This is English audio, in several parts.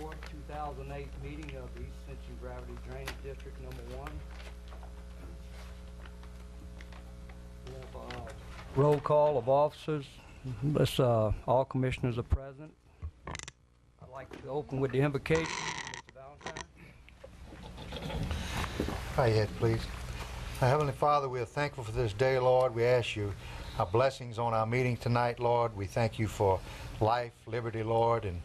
4, 2008 meeting of the Ascension Gravity Drainage District Number 1. We have a roll call of officers. Let's, all commissioners are present. I'd like to open with the invocation. Mr. Valentine. Bow your head, please. Our Heavenly Father, we are thankful for this day, Lord. We ask you our blessings on our meeting tonight, Lord. We thank you for life, liberty, Lord, and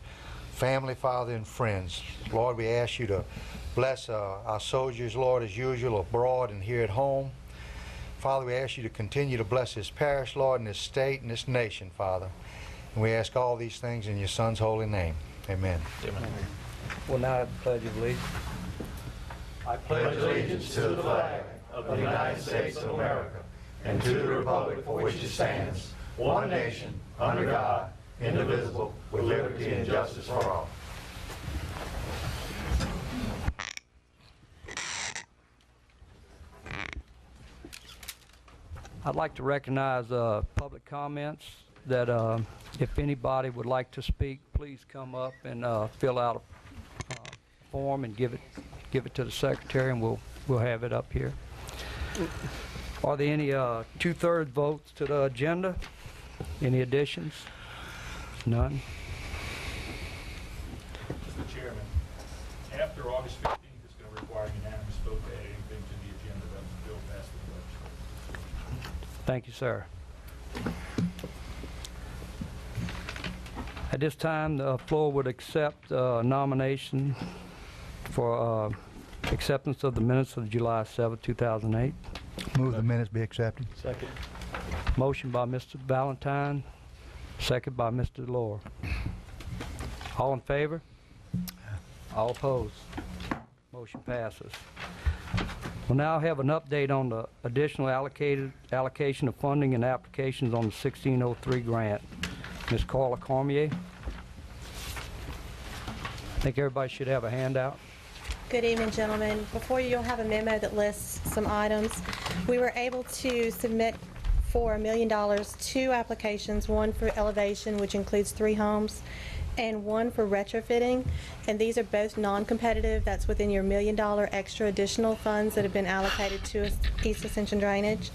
family, Father, and friends. Lord, we ask you to bless our soldiers, Lord, as usual, abroad and here at home. Father, we ask you to continue to bless this parish, Lord, and this state and this nation, Father. And we ask all these things in your Son's holy name. Amen. Amen. We'll now have the Pledge of Allegiance. I pledge allegiance to the flag of the United States of America and to the republic for which it stands, one nation, under God, indivisible, with liberty and justice for all. I'd like to recognize public comments that if anybody would like to speak, please come up and fill out a form and give it to the secretary, and we'll have it up here. Are there any 2/3 votes to the agenda? Any additions? None. Mr. Chairman, after August 15th, it's going to require unanimous vote to add anything to the agenda that the bill passed the legislature. Thank you, sir. At this time, the floor would accept nomination for acceptance of the minutes of July 7, 2008. Move the minutes be accepted. Second. Motion by Mr. Valentine, second by Mr. Delore. All in favor? All opposed? Motion passes. We'll now have an update on the additional allocation of funding and applications on the 1603 grant. Ms. Carla Cormier. I think everybody should have a handout. Good evening, gentlemen. Before you, you'll have a memo that lists some items. We were able to submit for $1 million 2 applications, one for elevation, which includes 3 homes, and one for retrofitting. And these are both non-competitive. That's within your $1 million extra additional funds that have been allocated to East Ascension Drainage.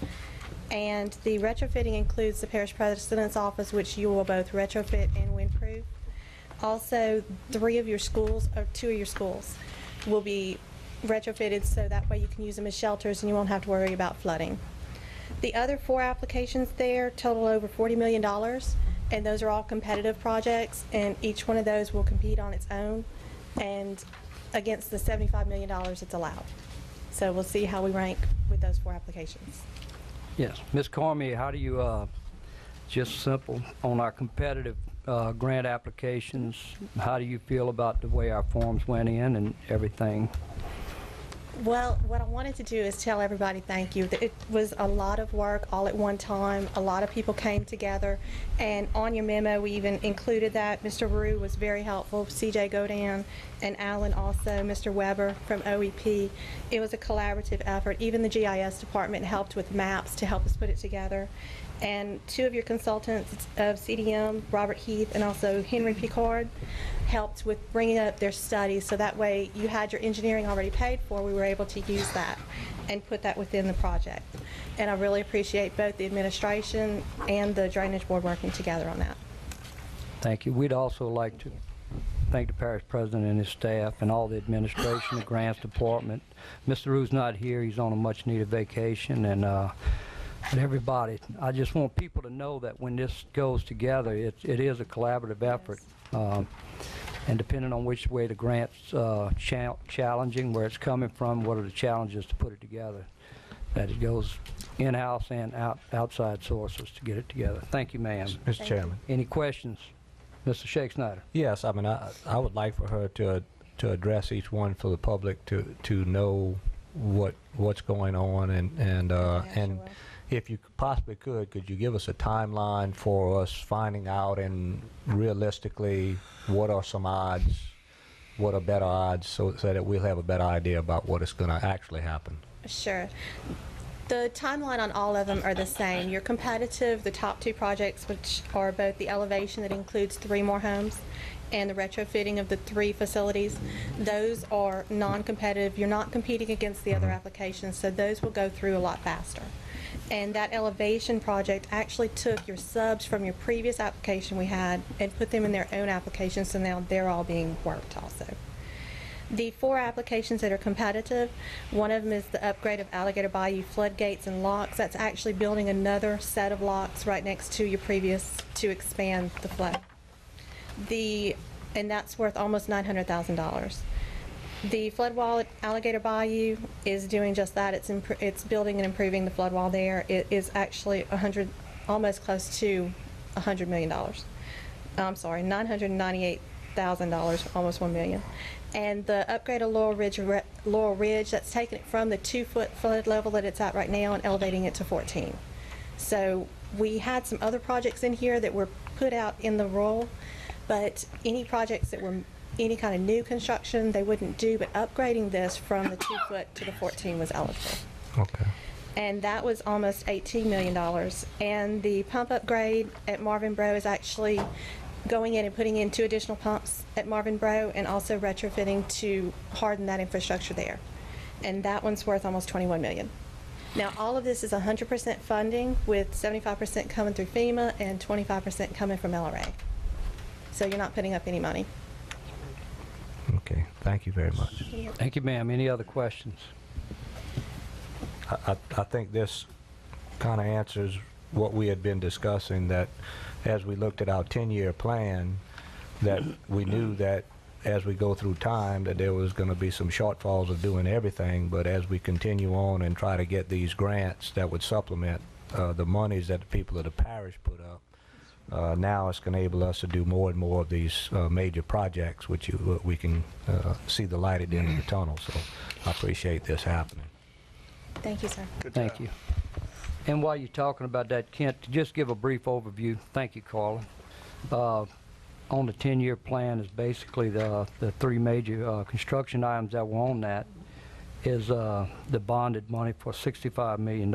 And the retrofitting includes the Parish President's Office, which you will both retrofit and windproof. Also, 3 of your schools, or 2 of your schools, will be retrofitted so that way you can use them as shelters and you won't have to worry about flooding. The other 4 applications there total over $40 million, and those are all competitive projects, and each one of those will compete on its own and against the $75 million it's allowed. So we'll see how we rank with those 4 applications. Yes. Ms. Cormier, how do you, just simple, on our competitive grant applications, how do you feel about the way our forms went in and everything? Well, what I wanted to do is tell everybody thank you. It was a lot of work all at one time. A lot of people came together, and on your memo we even included that. Mr. Rue was very helpful, CJ Godin, and Alan also, Mr. Weber from OEP. It was a collaborative effort. Even the GIS department helped with maps to help us put it together. And 2 of your consultants of CDM, Robert Heath and also Henry Picard, helped with bringing up their studies, so that way you had your engineering already paid for. We were able to use that and put that within the project. And I really appreciate both the administration and the Drainage Board working together on that. Thank you. We'd also like to thank the parish president and his staff and all the administration, the grants department. Mr. Rue's not here. He's on a much-needed vacation, and everybody, I just want people to know that when this goes together, it is a collaborative effort. And depending on which way the grant's challenging, where it's coming from, what are the challenges to put it together, that it goes in-house and outside sources to get it together. Thank you, ma'am. Mr. Chairman. Any questions? Mr. Shake Snyder. Yes, I mean, I would like for her to address each one for the public to know what's going on, and if you possibly could you give us a timeline for us finding out, and realistically, what are some odds, what are better odds, so that we'll have a better idea about what is going to actually happen? Sure. The timeline on all of them are the same. You're competitive. The top two projects, which are both the elevation that includes 3 more homes and the retrofitting of the 3 facilities, those are non-competitive. You're not competing against the other applications, so those will go through a lot faster. And that elevation project actually took your subs from your previous application we had and put them in their own application, so now they're all being worked also. The 4 applications that are competitive, one of them is the upgrade of Alligator Bayou floodgates and locks. That's actually building another set of locks right next to your previous to expand the flow. And that's worth almost $900,000. The flood wall at Alligator Bayou is doing just that. It's building and improving the flood wall there. It is actually almost close to $100 million. I'm sorry, $998,000, almost $1 million. And the upgrade of Laurel Ridge, that's taking it from the 2-foot flood level that it's at right now and elevating it to 14. So we had some other projects in here that were put out in the roll, but any projects that were any kind of new construction they wouldn't do, but upgrading this from the 2-foot to the 14 was eligible. Okay. And that was almost $18 million. And the pump upgrade at Marvin Bro is actually going in and putting in 2 additional pumps at Marvin Bro and also retrofitting to harden that infrastructure there. And that one's worth almost $21 million. Now, all of this is 100% funding, with 75% coming through FEMA and 25% coming from LRA. So you're not putting up any money. Okay, thank you very much. Thank you, ma'am. Any other questions? I think this kind of answers what we had been discussing, that as we looked at our 10-year plan, that we knew that as we go through time that there was going to be some shortfalls of doing everything, but as we continue on and try to get these grants that would supplement the monies that the people of the parish put up, now it's going to enable us to do more and more of these major projects, which we can see the light at the end of the tunnel. So I appreciate this happening. Thank you, sir. Thank you. And while you're talking about that, Kent, to just give a brief overview. Thank you, Carla. On the 10-year plan is basically the 3 major construction items that were on that is the bonded money for $65 million.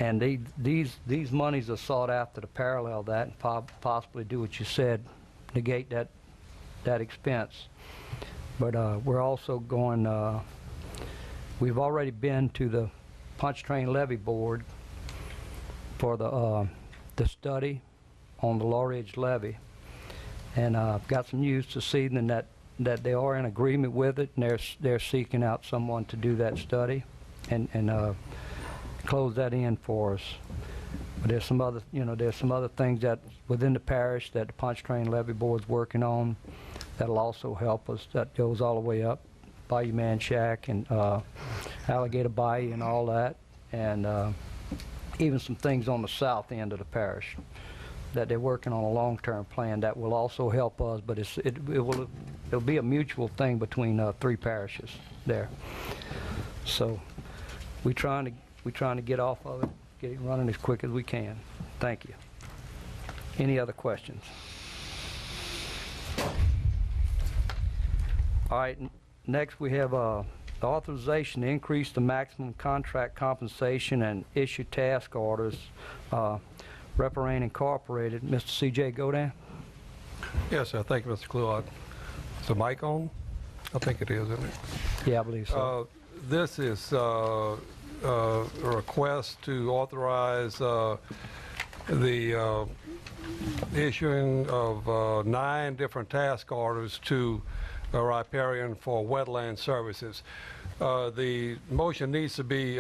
And these monies are sought after to parallel that and possibly do what you said, negate that expense. But we're also going, we've already been to the Punch Train Levy Board for the study on the Laurel Ridge levy. And I've got some news this evening that they are in agreement with it, and they're seeking out someone to do that study and close that in for us. But there's some other, there's some other things that within the parish that the Punch Train Levy Board's working on that'll also help us. That goes all the way up Bayou Man Shack and Alligator Bayou and all that, and even some things on the south end of the parish that they're working on a long-term plan that will also help us, but it'll be a mutual thing between 3 parishes there. So we're trying to get off of it, get it running as quick as we can. Thank you. Any other questions? All right, next we have the authorization to increase the maximum contract compensation and issue task orders. Reparain Incorporated, Mr. C.J. Godin. Yes, sir. Thank you, Mr. Cluard. Is the mic on? I think it is, isn't it? Yeah, I believe so. This is a request to authorize the issuing of 9 different task orders to Riparian for wetland services. The motion needs to be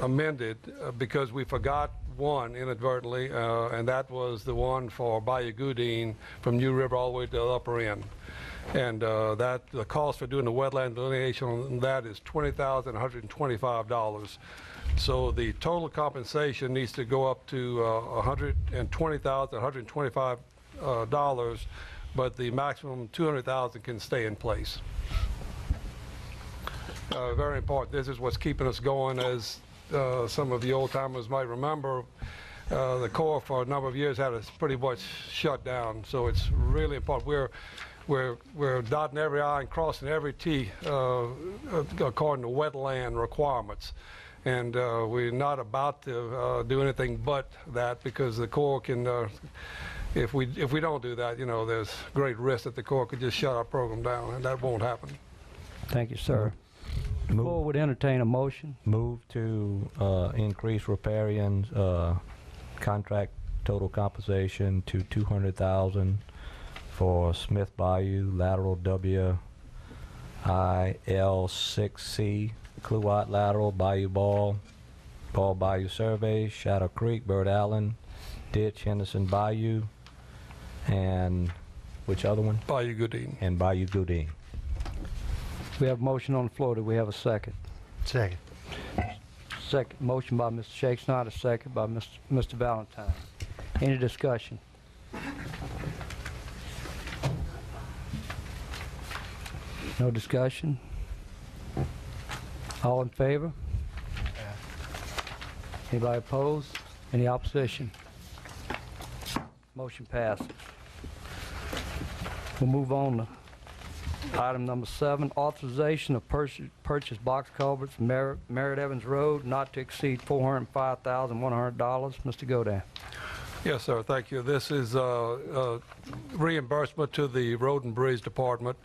amended because we forgot one inadvertently, and that was the one for Bayou Goudin from New River all the way to the upper end. And the cost for doing the wetland delineation on that is $20,125. So the total compensation needs to go up to $120,125, but the maximum $200,000 can stay in place. Very important. This is what's keeping us going. As some of the old timers might remember, the Corps for a number of years had us pretty much shut down. So it's really important. We're dotting every I and crossing every T according to wetland requirements. And we're not about to do anything but that, because the Corps can, if we don't do that, you know, there's great risk that the Corps could just shut our program down, and that won't happen. Thank you, sir. The floor would entertain a motion. Move to increase riparian's contract total compensation to $200,000 for Smith Bayou lateral WIL6C, Kluwat lateral, Bayou Ball Bayou Survey, Shadow Creek, Bird Allen, Ditch, Henderson Bayou, and which other one? Bayou Goodine. And Bayou Goodine. We have a motion on the floor. Do we have a second? Second. Second motion by Mr. Shakes, not a second by Mr. Valentine. Any discussion? No discussion? All in favor? Anybody opposed? Any opposition? Motion passes. We'll move on to item number 7, authorization of purchase box culverts, Merritt Evans Road, not to exceed $405,100. Mr. Godin. Yes, sir. Thank you. This is reimbursement to the Road and Bridge Department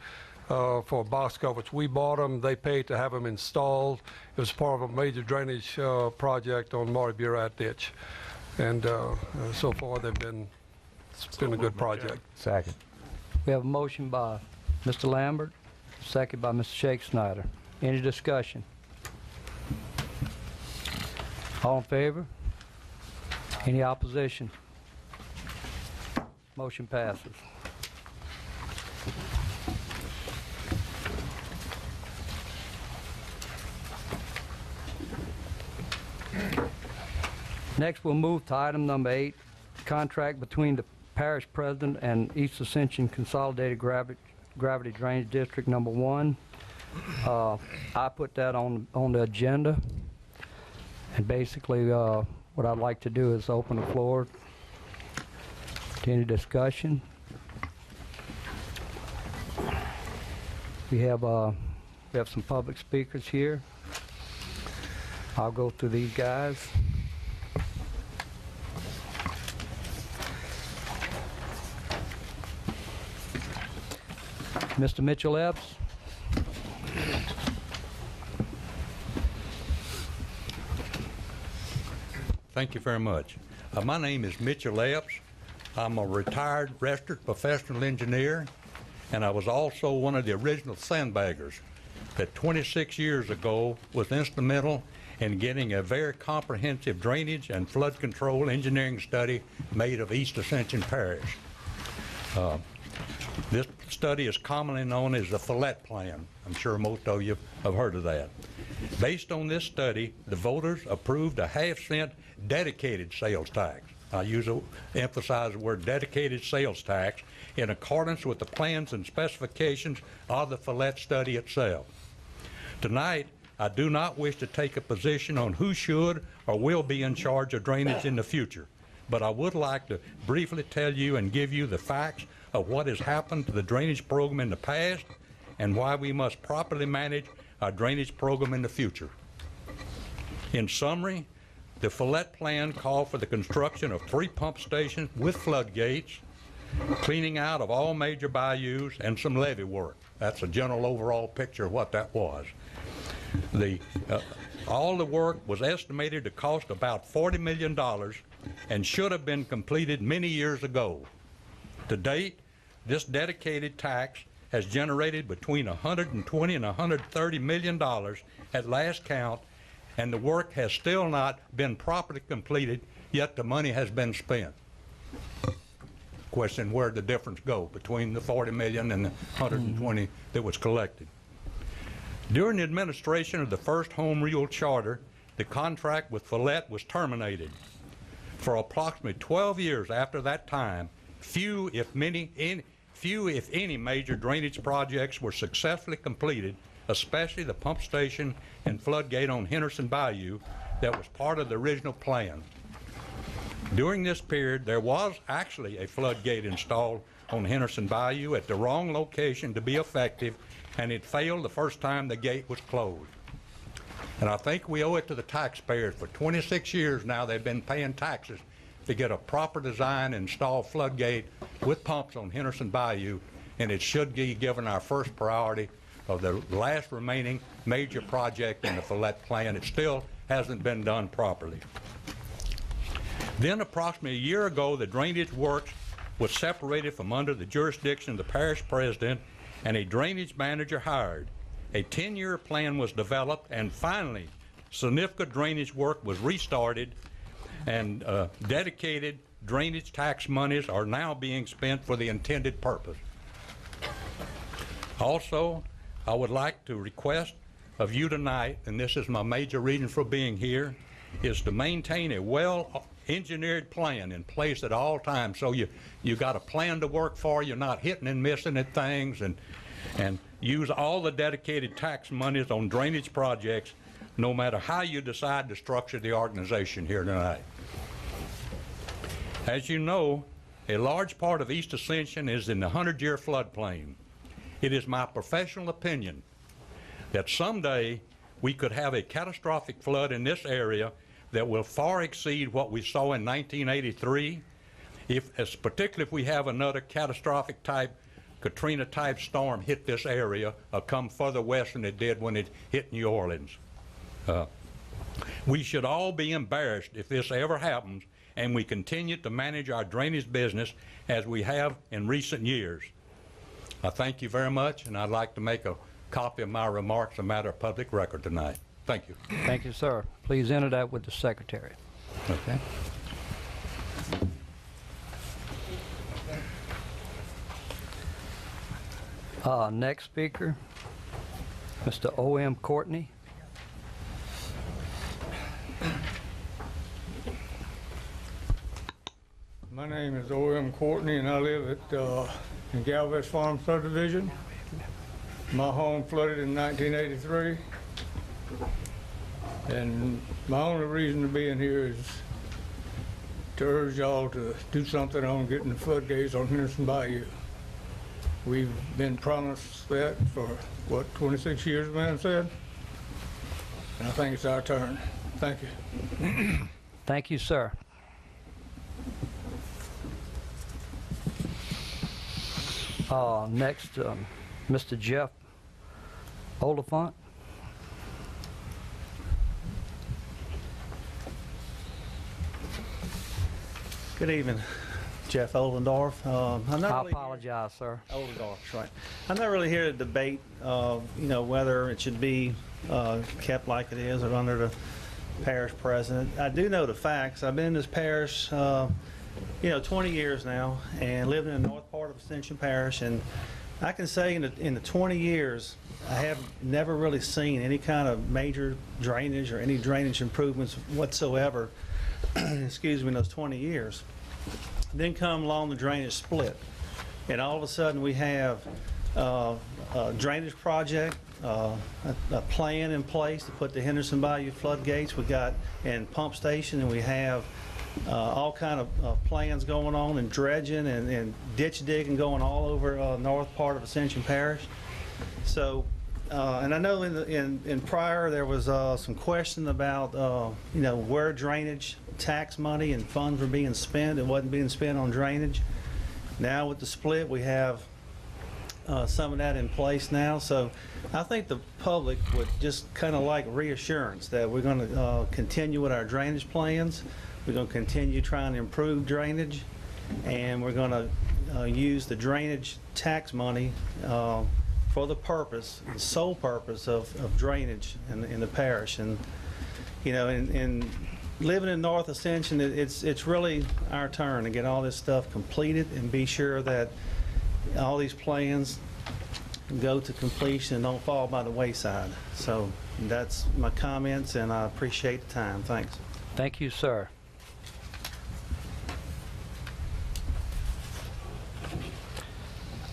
for box culverts. We bought them. They paid to have them installed. It was part of a major drainage project on Marty Burat Ditch. And so far, it's been a good project. Second. We have a motion by Mr. Lambert, second by Mr. Shake Snyder. Any discussion? All in favor? Any opposition? Motion passes. Next, we'll move to item number 8, contract between the Parish President and East Ascension Consolidated Gravity Drainage District number 1. I put that on the agenda, and basically what I'd like to do is open the floor to any discussion. We have some public speakers here. I'll go through these guys. Mr. Mitchell Epps. Thank you very much. My name is Mitchell Epps. I'm a retired registered professional engineer, and I was also one of the original sandbaggers that 26 years ago was instrumental in getting a very comprehensive drainage and flood control engineering study made of East Ascension Parish. This study is commonly known as the Follett Plan. I'm sure most of you have heard of that. Based on this study, the voters approved a half-cent dedicated sales tax. I emphasize the word dedicated sales tax in accordance with the plans and specifications of the Follett study itself. Tonight, I do not wish to take a position on who should or will be in charge of drainage in the future, but I would like to briefly tell you and give you the facts of what has happened to the drainage program in the past and why we must properly manage our drainage program in the future. In summary, the Follett Plan called for the construction of 3 pump stations with floodgates, cleaning out of all major bayous, and some levee work. That's a general overall picture of what that was. All the work was estimated to cost about $40 million and should have been completed many years ago. To date, this dedicated tax has generated between $120 and $130 million at last count, and the work has still not been properly completed, yet the money has been spent. Question, where'd the difference go between the $40 million and the $120 that was collected? During the administration of the first Home Rule Charter, the contract with Follett was terminated. For approximately 12 years after that time, few if any major drainage projects were successfully completed, especially the pump station and floodgate on Henderson Bayou that was part of the original plan. During this period, there was actually a floodgate installed on Henderson Bayou at the wrong location to be effective, and it failed the first time the gate was closed. And I think we owe it to the taxpayers. For 26 years now, they've been paying taxes to get a proper design and install floodgate with pumps on Henderson Bayou, and it should be given our first priority of the last remaining major project in the Follett plan. It still hasn't been done properly. Then approximately a year ago, the drainage works was separated from under the jurisdiction of the parish president and a drainage manager hired. A 10-year plan was developed, and finally, significant drainage work was restarted, and dedicated drainage tax monies are now being spent for the intended purpose. Also, I would like to request of you tonight, and this is my major reason for being here, is to maintain a well-engineered plan in place at all times, so you got a plan to work for. You're not hitting and missing at things, and use all the dedicated tax monies on drainage projects, no matter how you decide to structure the organization here tonight. As you know, a large part of East Ascension is in the 100-year floodplain. It is my professional opinion that someday we could have a catastrophic flood in this area that will far exceed what we saw in 1983, particularly if we have another catastrophic type, Katrina type storm hit this area or come further west than it did when it hit New Orleans. We should all be embarrassed if this ever happens and we continue to manage our drainage business as we have in recent years. I thank you very much, and I'd like to make a copy of my remarks a matter of public record tonight. Thank you. Thank you, sir. Please enter that with the secretary. Okay. Next speaker, Mr. O.M. Courtney. My name is O.M. Courtney, and I live at in Galvez Farm subdivision. My home flooded in 1983, and my only reason to be in here is to urge y'all to do something on getting the floodgates on Henderson Bayou. We've been promised that for, what, 26 years, man said? And I think it's our turn. Thank you. Thank you, sir. Next, Mr. Jeff Oliphant. Good evening, Jeff Oldendorf. I apologize, sir. Oldendorf, that's right. I'm not really here to debate, whether it should be kept like it is or under the parish president. I do know the facts. I've been in this parish, 20 years now, and lived in the north part of Ascension Parish, and I can say in the 20 years, I have never really seen any kind of major drainage or any drainage improvements whatsoever, excuse me, in those 20 years. Then come along the drainage split, and all of a sudden we have a drainage project, a plan in place to put the Henderson Bayou floodgates. We got and pump station, and we have all kind of plans going on, and dredging and ditch digging going all over north part of Ascension Parish. So, and I know in prior there was some question about where drainage tax money and funds were being spent. It wasn't being spent on drainage. Now with the split, we have some of that in place now. So I think the public would just kind of like reassurance that we're going to continue with our drainage plans. We're going to continue trying to improve drainage, and we're going to use the drainage tax money for the purpose, the sole purpose of drainage in the parish. And in living in North Ascension, it's really our turn to get all this stuff completed and be sure that all these plans go to completion and don't fall by the wayside. So that's my comments, and I appreciate the time. Thanks. Thank you, sir.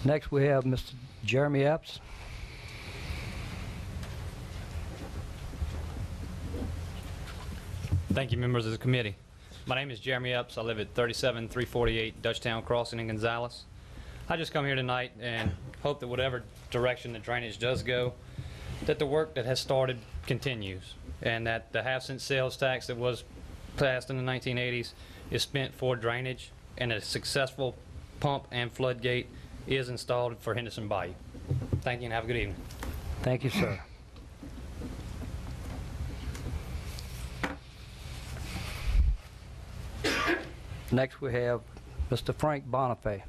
Next, we have Mr. Jeremy Epps. Thank you, members of the committee. My name is Jeremy Epps. I live at 37348 Dutchtown Crossing in Gonzales. I just come here tonight and hope that whatever direction the drainage does go, that the work that has started continues, and that the half-cent sales tax that was passed in the 1980s is spent for drainage, and a successful pump and floodgate is installed for Henderson Bayou. Thank you and have a good evening. Thank you, sir. Next, we have Mr. Frank Bonifay.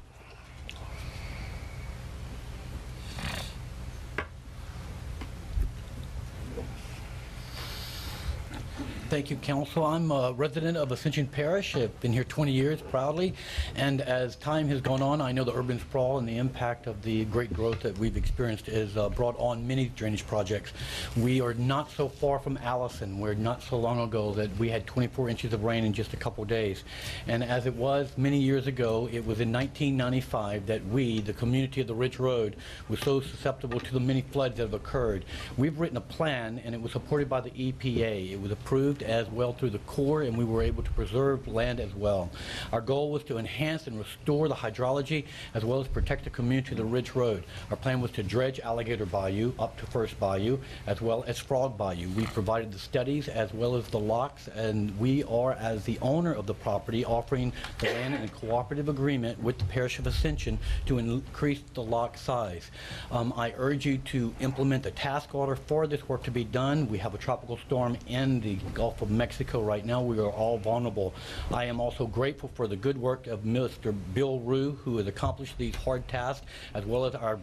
Thank you, Council. I'm a resident of Ascension Parish. I've been here 20 years proudly, and as time has gone on, I know the urban sprawl and the impact of the great growth that we've experienced has brought on many drainage projects. We are not so far from Allison, where not so long ago that we had 24 inches of rain in just a couple days. And as it was many years ago, it was in 1995 that we, the community of the Ridge Road, was so susceptible to the many floods that have occurred. We've written a plan, and it was supported by the EPA. It was approved as well through the Corps, and we were able to preserve land as well. Our goal was to enhance and restore the hydrology as well as protect the community of the Ridge Road. Our plan was to dredge Alligator Bayou up to First Bayou as well as Frog Bayou. We provided the studies as well as the locks, and we are, as the owner of the property, offering the land in a cooperative agreement with the Parish of Ascension to increase the lock size. I urge you to implement the task order for this work to be done. We have a tropical storm in the Gulf of Mexico right now. We are all vulnerable. I am also grateful for the good work of Mr. Bill Rue, who has accomplished these hard tasks, as well as our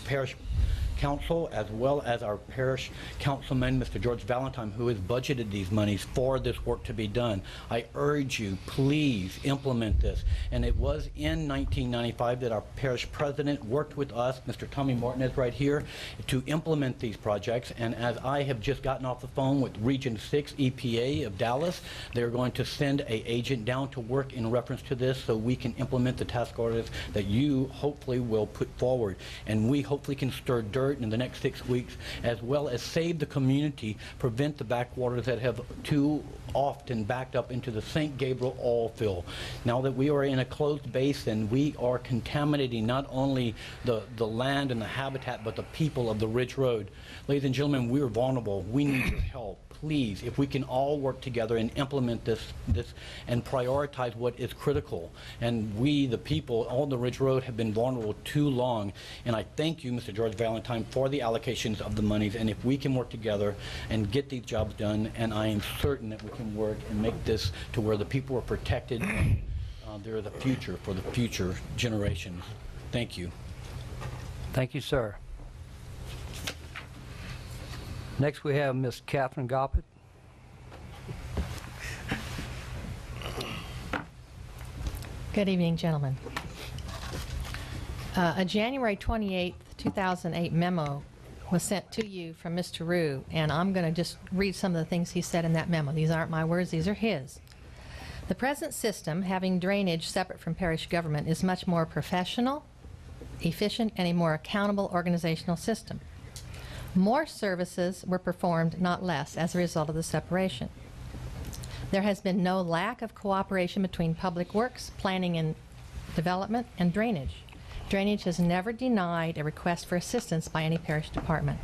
parish council, as well as our parish councilman, Mr. George Valentine, who has budgeted these monies for this work to be done. I urge you, please implement this. And it was in 1995 that our parish president worked with us, Mr. Tommy Martinez right here, to implement these projects. And as I have just gotten off the phone with Region 6 EPA of Dallas, they're going to send an agent down to work in reference to this so we can implement the task orders that you hopefully will put forward. And we hopefully can stir dirt in the next 6 weeks, as well as save the community, prevent the backwaters that have too often backed up into the St. Gabriel oil field. Now that we are in a closed basin, we are contaminating not only the land and the habitat, but the people of the Ridge Road. Ladies and gentlemen, we are vulnerable. We need your help. Please, if we can all work together and implement this and prioritize what is critical. And we, the people on the Ridge Road, have been vulnerable too long. And I thank you, Mr. George Valentine, for the allocations of the monies. And if we can work together and get these jobs done, and I am certain that we can work and make this to where the people are protected, and there is a future for the future generations. Thank you. Thank you, sir. Next, we have Ms. Catherine Goppett. Good evening, gentlemen. A January 28, 2008 memo was sent to you from Mr. Rue, and I'm going to just read some of the things he said in that memo. These aren't my words, these are his. The present system, having drainage separate from parish government, is much more professional, efficient, and a more accountable organizational system. More services were performed, not less, as a result of the separation. There has been no lack of cooperation between public works, planning and development, and drainage. Drainage has never denied a request for assistance by any parish department.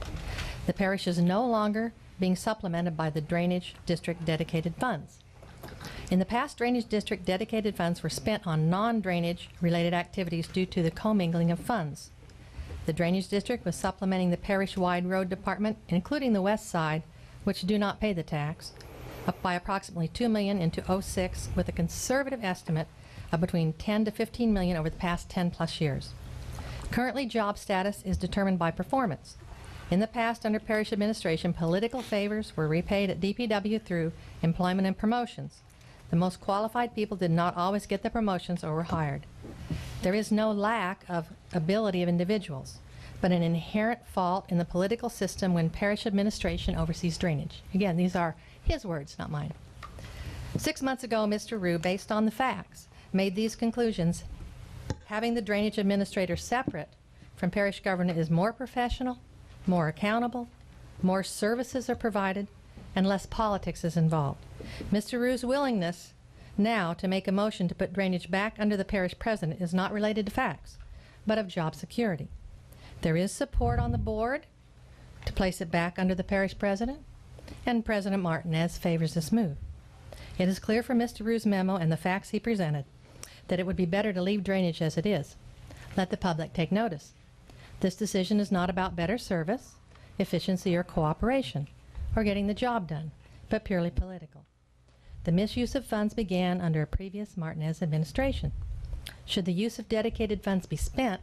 The parish is no longer being supplemented by the drainage district dedicated funds. In the past, drainage district dedicated funds were spent on non-drainage related activities due to the commingling of funds. The drainage district was supplementing the parish-wide road department, including the west side, which do not pay the tax, up by approximately $2 million into '06, with a conservative estimate of between $10 to $15 million over the past 10+ years. Currently, job status is determined by performance. In the past, under parish administration, political favors were repaid at DPW through employment and promotions. The most qualified people did not always get the promotions or were hired. There is no lack of ability of individuals, but an inherent fault in the political system when parish administration oversees drainage. Again, these are his words, not mine. 6 months ago, Mr. Rue, based on the facts, made these conclusions. Having the drainage administrator separate from parish government is more professional, more accountable, more services are provided, and less politics is involved. Mr. Rue's willingness now to make a motion to put drainage back under the parish president is not related to facts, but of job security. There is support on the board to place it back under the parish president, and President Martinez favors this move. It is clear from Mr. Rue's memo and the facts he presented that it would be better to leave drainage as it is. Let the public take notice. This decision is not about better service, efficiency, or cooperation, or getting the job done, but purely political. The misuse of funds began under a previous Martinez administration. Should the use of dedicated funds be spent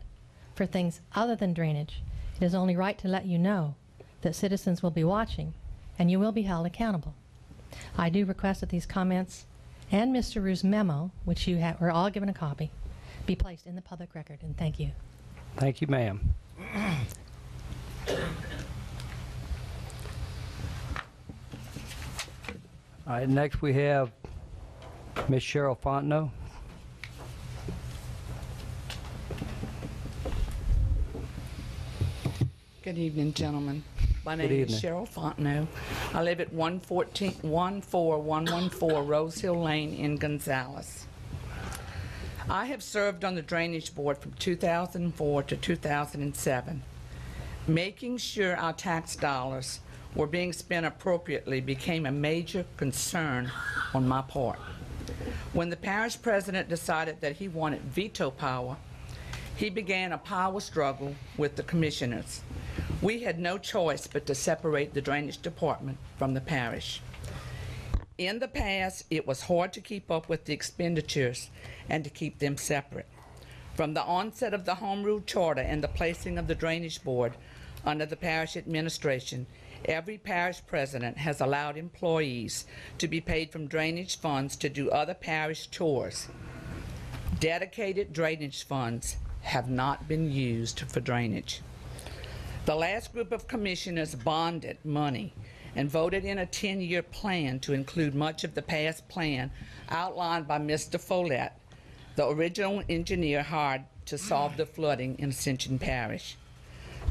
for things other than drainage, it is only right to let you know that citizens will be watching and you will be held accountable. I do request that these comments and Mr. Rue's memo, which you were all given a copy, be placed in the public record, and thank you. Thank you, ma'am. All right, next we have Ms. Cheryl Fontenot. Good evening, gentlemen. My Good name is evening. Cheryl Fontenot. I live at 14114 Rose Hill Lane in Gonzales. I have served on the Drainage Board from 2004 to 2007. Making sure our tax dollars were being spent appropriately became a major concern on my part. When the parish president decided that he wanted veto power, he began a power struggle with the commissioners. We had no choice but to separate the drainage department from the parish. In the past, it was hard to keep up with the expenditures and to keep them separate. From the onset of the Home Rule Charter and the placing of the Drainage Board under the parish administration, every parish president has allowed employees to be paid from drainage funds to do other parish chores. Dedicated drainage funds have not been used for drainage. The last group of commissioners bonded money and voted in a 10-year plan to include much of the past plan outlined by Mr. Follett, the original engineer hired to solve the flooding in Ascension Parish.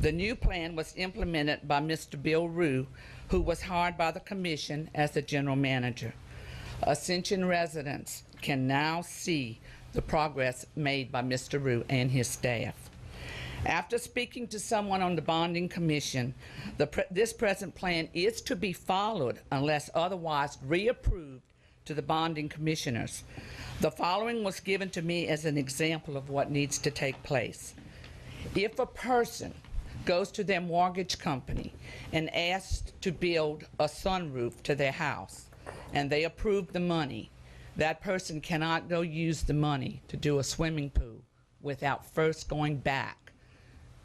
The new plan was implemented by Mr. Bill Rue, who was hired by the commission as the general manager. Ascension residents can now see the progress made by Mr. Rue and his staff. After speaking to someone on the bonding commission, this present plan is to be followed unless otherwise reapproved to the bonding commissioners. The following was given to me as an example of what needs to take place. If a person goes to their mortgage company and asks to build a sunroof to their house, and they approve the money, that person cannot go use the money to do a swimming pool without first going back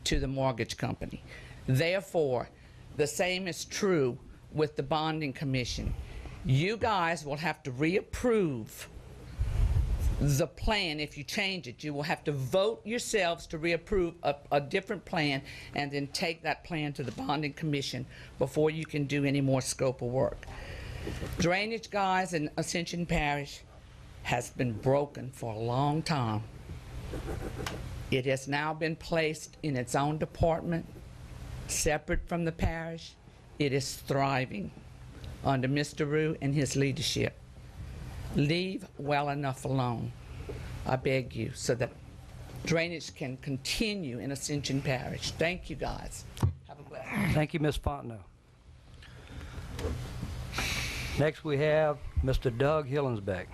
to the mortgage company. Therefore, the same is true with the bonding commission. You guys will have to reapprove the plan. If you change it, you will have to vote yourselves to reapprove a different plan and then take that plan to the bonding commission before you can do any more scope of work. Drainage, guys, in Ascension Parish has been broken for a long time. It has now been placed in its own department, separate from the parish. It is thriving under Mr. Rue and his leadership. Leave well enough alone, I beg you, so that drainage can continue in Ascension Parish. Thank you, guys. Have a blessed. Thank you, Ms. Fontenot. Next we have Mr. Doug Hillensbeck.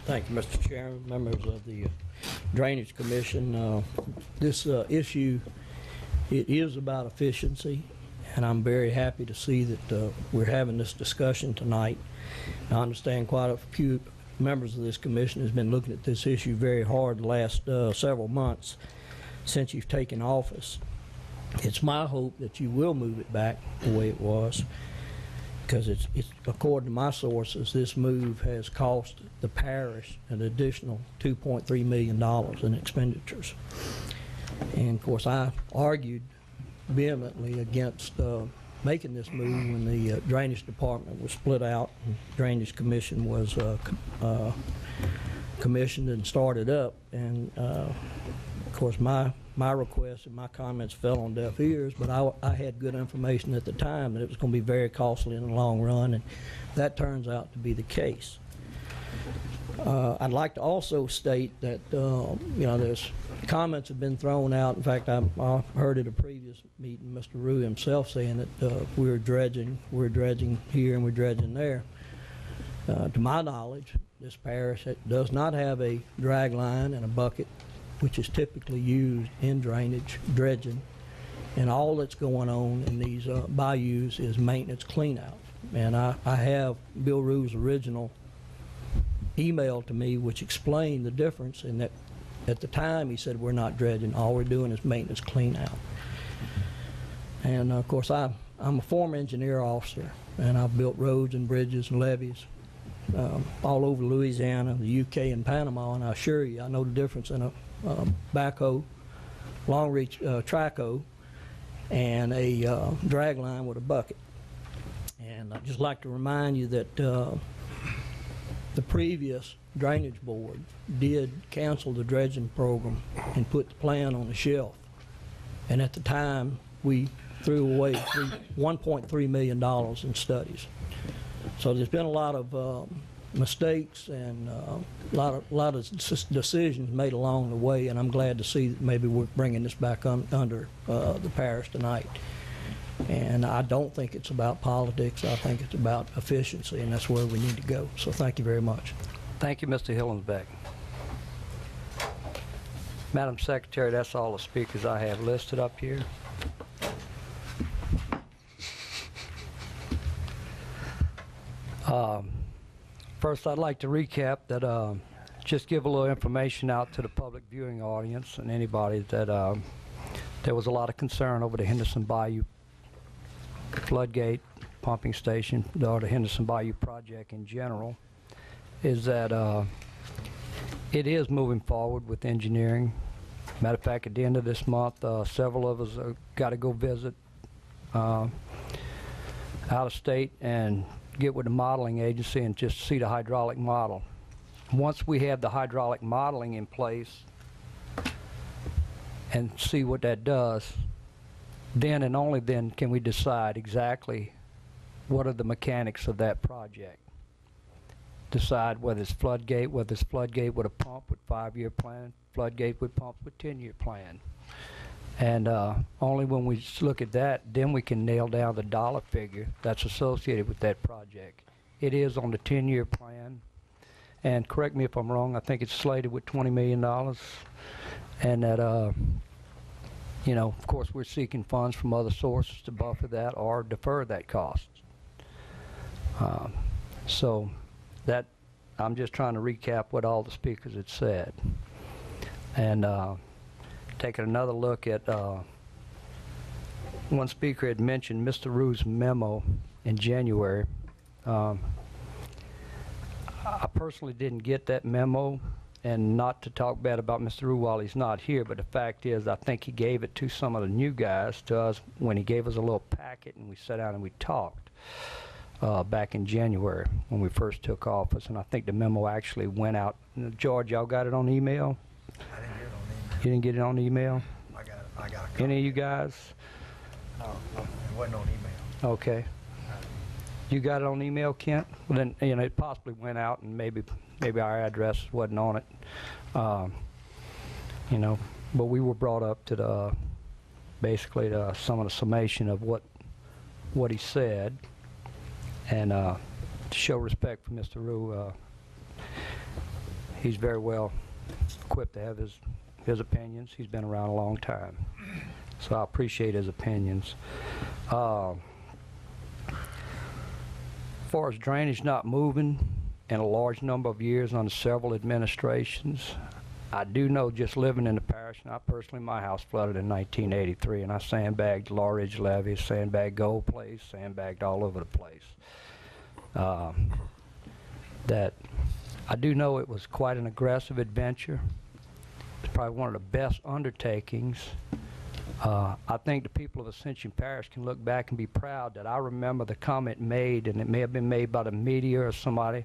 Thank you, Mr. Chairman, members of the Drainage Commission. This issue, it is about efficiency, and I'm very happy to see that we're having this discussion tonight. I understand quite a few members of this commission has been looking at this issue very hard the last several months since you've taken office. It's my hope that you will move it back the way it was, because it's according to my sources, this move has cost the parish an additional $2.3 million in expenditures. And of course, I argued vehemently against making this move when the drainage department was split out and drainage commission was commissioned and started up. And of course, my requests and my comments fell on deaf ears, but I had good information at the time that it was going to be very costly in the long run, and that turns out to be the case. I'd like to also state that, you know, there's comments have been thrown out. In fact, I heard at a previous meeting Mr. Rue himself saying that we're dredging here and we're dredging there. To my knowledge, this parish does not have a drag line and a bucket, which is typically used in drainage, dredging, and all that's going on in these bayous is maintenance cleanout. And I have Bill Rue's original email to me which explained the difference, in that at the time he said we're not dredging, all we're doing is maintenance cleanout. And of course I'm a former engineer officer, and I've built roads and bridges and levees all over Louisiana, the UK, and Panama, and I assure you I know the difference in a backhoe, long reach trackhoe, and a drag line with a bucket. And I'd just like to remind you that the previous drainage board did cancel the dredging program and put the plan on the shelf. And at the time, we threw away $1.3 million in studies. So there's been a lot of mistakes and a lot of decisions made along the way, and I'm glad to see that maybe we're bringing this back under the parish tonight. And I don't think it's about politics. I think it's about efficiency, and that's where we need to go. So thank you very much. Thank you, Mr. Hillensbeck. Madam Secretary, that's all the speakers I have listed up here. First, I'd like to recap that, just give a little information out to the public viewing audience and anybody that there was a lot of concern over the Henderson Bayou floodgate pumping station, or the Henderson Bayou project in general, is that it is moving forward with engineering. Matter of fact, at the end of this month, several of us got to go visit out of state and get with the modeling agency and just see the hydraulic model. Once we have the hydraulic modeling in place and see what that does, then and only then can we decide exactly what are the mechanics of that project. Decide whether it's floodgate with a pump with 5-year plan, floodgate with pump with 10-year plan. And only when we look at that, then we can nail down the dollar figure that's associated with that project. It is on the 10-year plan, and correct me if I'm wrong, I think it's slated with $20 million, and that you know, of course, we're seeking funds from other sources to buffer that or defer that cost. So that, I'm just trying to recap what all the speakers had said. And taking another look at, one speaker had mentioned Mr. Rue's memo in January. I personally didn't get that memo, and not to talk bad about Mr. Rue while he's not here, but the fact is I think he gave it to some of the new guys, to us, when he gave us a little packet and we sat down and we talked back in January when we first took office, and I think the memo actually went out. George, y'all got it on email? I didn't get it on email. You didn't get it on email? I got a copy. Any of you guys? No, it wasn't on email. Okay. You got it on email, Kent? Well, then, you know, it possibly went out, and maybe our address wasn't on it. You know, but we were brought up to the basically some of the summation of what he said, and to show respect for Mr. Rue, he's very well equipped to have his opinions. He's been around a long time, so I appreciate his opinions. As far as drainage not moving in a large number of years under several administrations, I do know, just living in the parish, and I personally, my house flooded in 1983, and I sandbagged Law Ridge Levee, sandbagged Gold Place, sandbagged all over the place. That I do know it was quite an aggressive adventure. It's probably one of the best undertakings. I think the people of Ascension Parish can look back and be proud that I remember the comment made, and it may have been made by the media or somebody,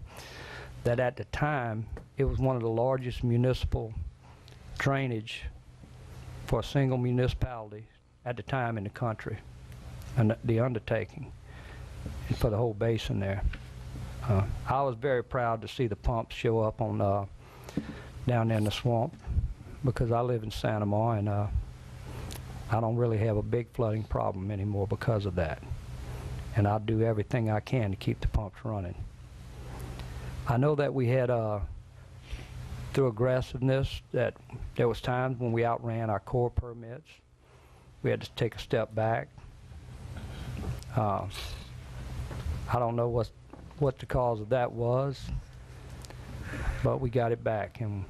that at the time it was one of the largest municipal drainage for a single municipality at the time in the country, and the undertaking for the whole basin there. I was very proud to see the pumps show up on down there in the swamp, because I live in Santa Mar, and I don't really have a big flooding problem anymore because of that. And I'll do everything I can to keep the pumps running. I know that we had, through aggressiveness, that there was times when we outran our core permits. We had to take a step back. I don't know what the cause of that was, but we got it back, and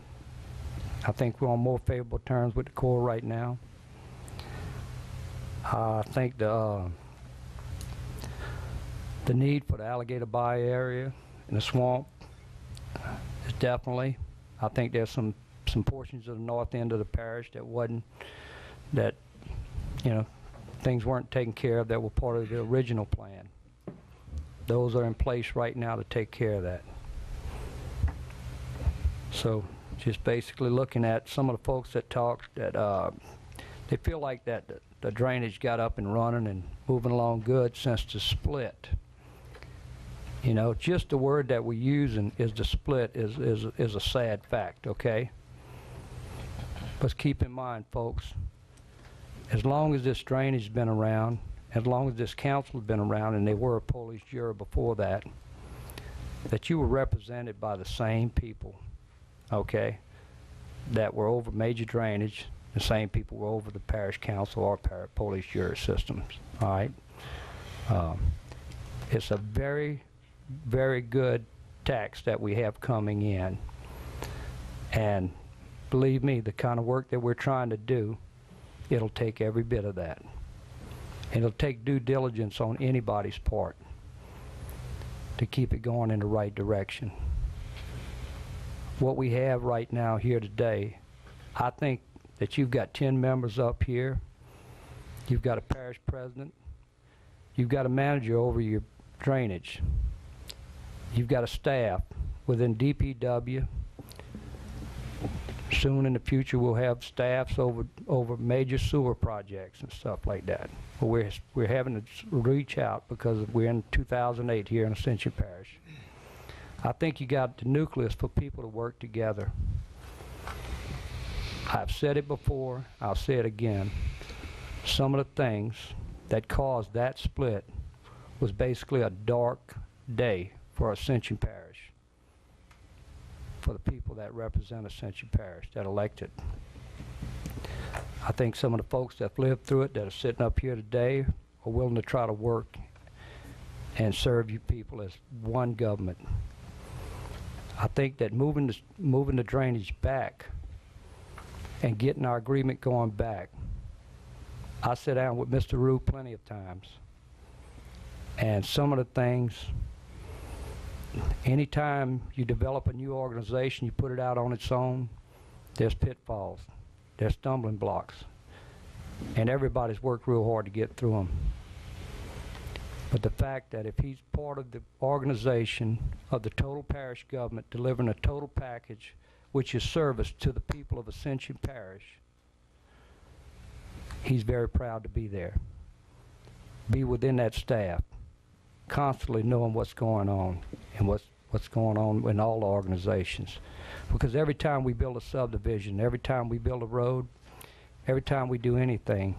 I think we're on more favorable terms with the Corps right now. I think the need for the Alligator Bay area in the swamp is definitely. I think there's some portions of the north end of the parish that things weren't taken care of that were part of the original plan. Those are in place right now to take care of that. So just basically looking at some of the folks that talked, that they feel like that the drainage got up and running and moving along good since the split. Just the word that we're using is the split is a sad fact, okay? But keep in mind, folks, as long as this drainage has been around, as long as this council has been around, and they were a Polish juror before that you were represented by the same people, okay, that were over major drainage. The same people were over the parish council or Polish juror systems, all right? It's a very, very good tax that we have coming in. And believe me, the kind of work that we're trying to do, it'll take every bit of that. It'll take due diligence on anybody's part to keep it going in the right direction. What we have right now here today, I think that you've got 10 members up here, you've got a parish president, you've got a manager over your drainage, you've got a staff within DPW. Soon in the future we'll have staffs over major sewer projects and stuff like that. But we're having to reach out because we're in 2008 here in Ascension Parish. I think you got the nucleus for people to work together. I've said it before, I'll say it again. Some of the things that caused that split was basically a dark day for Ascension Parish, for the people that represent Ascension Parish, that elected. I think some of the folks that lived through it, that are sitting up here today, are willing to try to work and serve you people as one government. I think that moving the drainage back and getting our agreement going back, I sat down with Mr. Rue plenty of times, and some of the things, anytime you develop a new organization, you put it out on its own, there's pitfalls, there's stumbling blocks, and everybody's worked real hard to get through them. But the fact that if he's part of the organization of the total parish government, delivering a total package, which is service to the people of Ascension Parish, he's very proud to be there. Be within that staff, constantly knowing what's going on and what's going on in all the organizations. Because every time we build a subdivision, every time we build a road, every time we do anything,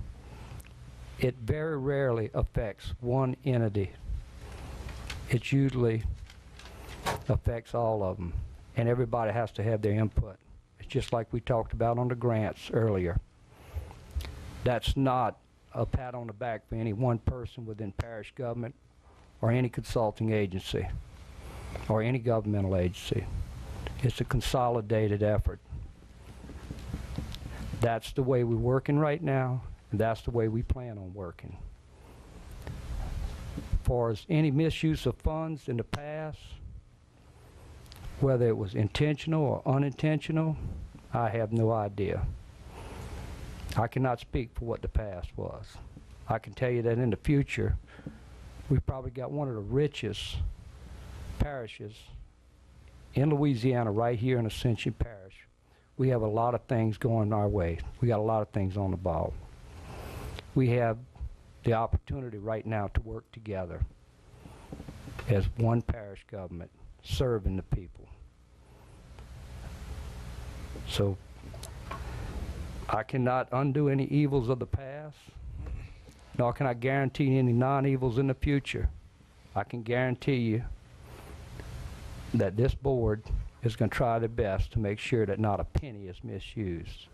it very rarely affects one entity. It usually affects all of them, and everybody has to have their input. It's just like we talked about on the grants earlier. That's not a pat on the back for any one person within parish government or any consulting agency or any governmental agency. It's a consolidated effort. That's the way we're working right now, and that's the way we plan on working. As far as any misuse of funds in the past, whether it was intentional or unintentional, I have no idea. I cannot speak for what the past was. I can tell you that in the future, we've probably got one of the richest parishes in Louisiana, right here in Ascension Parish. We have a lot of things going our way. We got a lot of things on the ball. We have the opportunity right now to work together. as one parish government serving the people. So I cannot undo any evils of the past, nor can I guarantee any non-evils in the future. I can guarantee you that this board is going to try their best to make sure that not a penny is misused.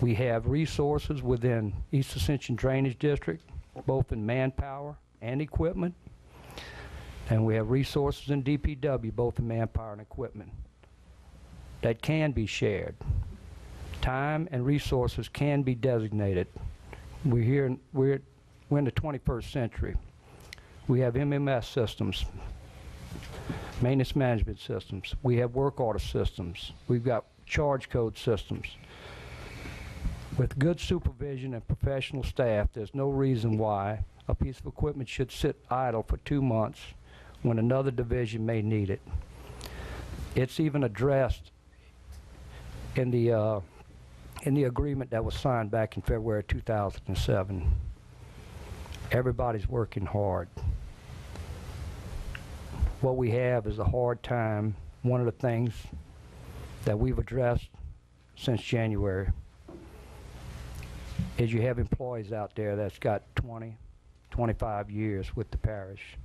We have resources within East Ascension Drainage District, both in manpower and equipment, and we have resources in DPW, both in manpower and equipment, that can be shared. Time and resources can be designated. We're in the 21st century. We have MMS systems, maintenance management systems. We have work order systems. We've got charge code systems. With good supervision and professional staff, there's no reason why a piece of equipment should sit idle for 2 months when another division may need it. It's even addressed in the agreement that was signed back in February 2007. Everybody's working hard. What we have is a hard time. One of the things that we've addressed since January is you have employees out there that's got 20, 25 years with the parish.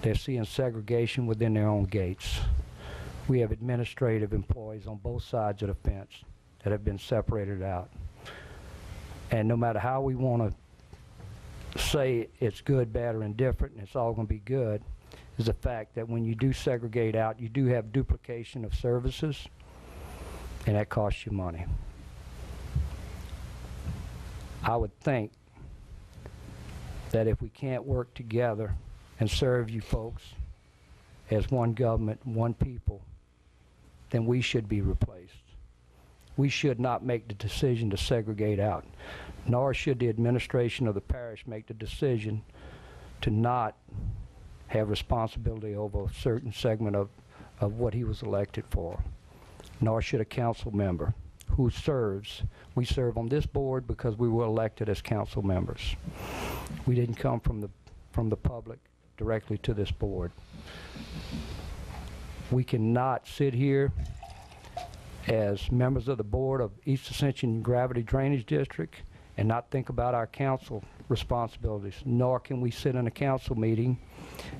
They're seeing segregation within their own gates. We have administrative employees on both sides of the fence that have been separated out. And no matter how we want to say it's good, bad, or indifferent, and it's all going to be good, is the fact that when you do segregate out, you do have duplication of services, and that costs you money. I would think that if we can't work together and serve you folks as one government, one people, then we should be replaced. We should not make the decision to segregate out, nor should the administration of the parish make the decision to not have responsibility over a certain segment of what he was elected for, nor should a council member who serves. We serve on this board because we were elected as council members. We didn't come from the public directly to this board. We cannot sit here as members of the board of East Ascension Gravity Drainage District and not think about our council responsibilities, nor can we sit in a council meeting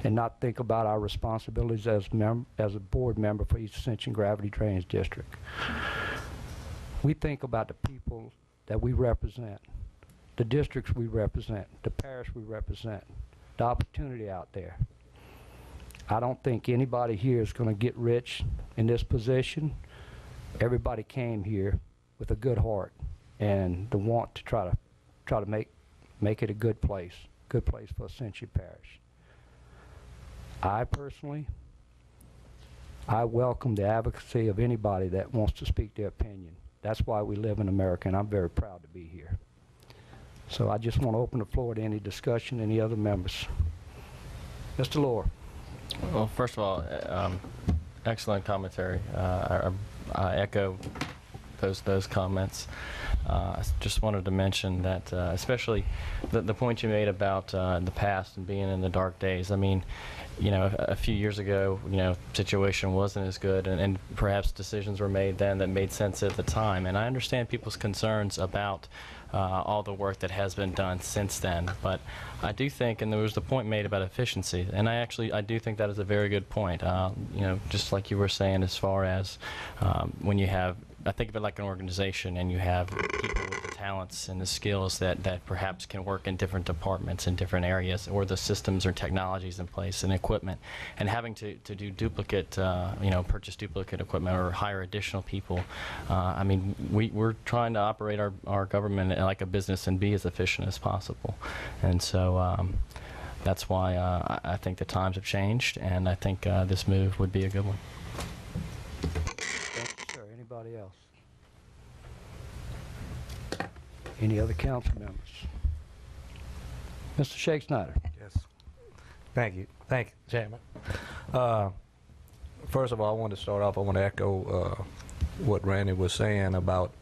and not think about our responsibilities as a board member for East Ascension Gravity Drainage District. We think about the people that we represent, the districts we represent, the parish we represent, the opportunity out there. I don't think anybody here is going to get rich in this position. Everybody came here with a good heart and the want to try to make it a good place for Ascension Parish. I personally, I welcome the advocacy of anybody that wants to speak their opinion. That's why we live in America, and I'm very proud to be here. So I just want to open the floor to any discussion, any other members. Mr. Lohr. Well, first of all, excellent commentary. I echo those comments. I just wanted to mention that, especially the point you made about the past and being in the dark days. I mean, you know, a few years ago, you know, situation wasn't as good, and perhaps decisions were made then that made sense at the time. And I understand people's concerns about all the work that has been done since then. But I do think, and there was the point made about efficiency, and I do think that is a very good point. You know, just like you were saying, as far as when you have, I think of it like an organization, and you have people with the talents and the skills that perhaps can work in different departments in different areas, or the systems or technologies in place and equipment, and having to do duplicate, you know, purchase duplicate equipment or hire additional people. I mean, we're trying to operate our government like a business and be as efficient as possible, and so that's why I think the times have changed, and I think this move would be a good one. Thank you, sir. Anybody else? Any other council members? Mr. Shake Snyder. Yes. Thank you, Chairman. First of all, I want to start off, I want to echo what Randy was saying about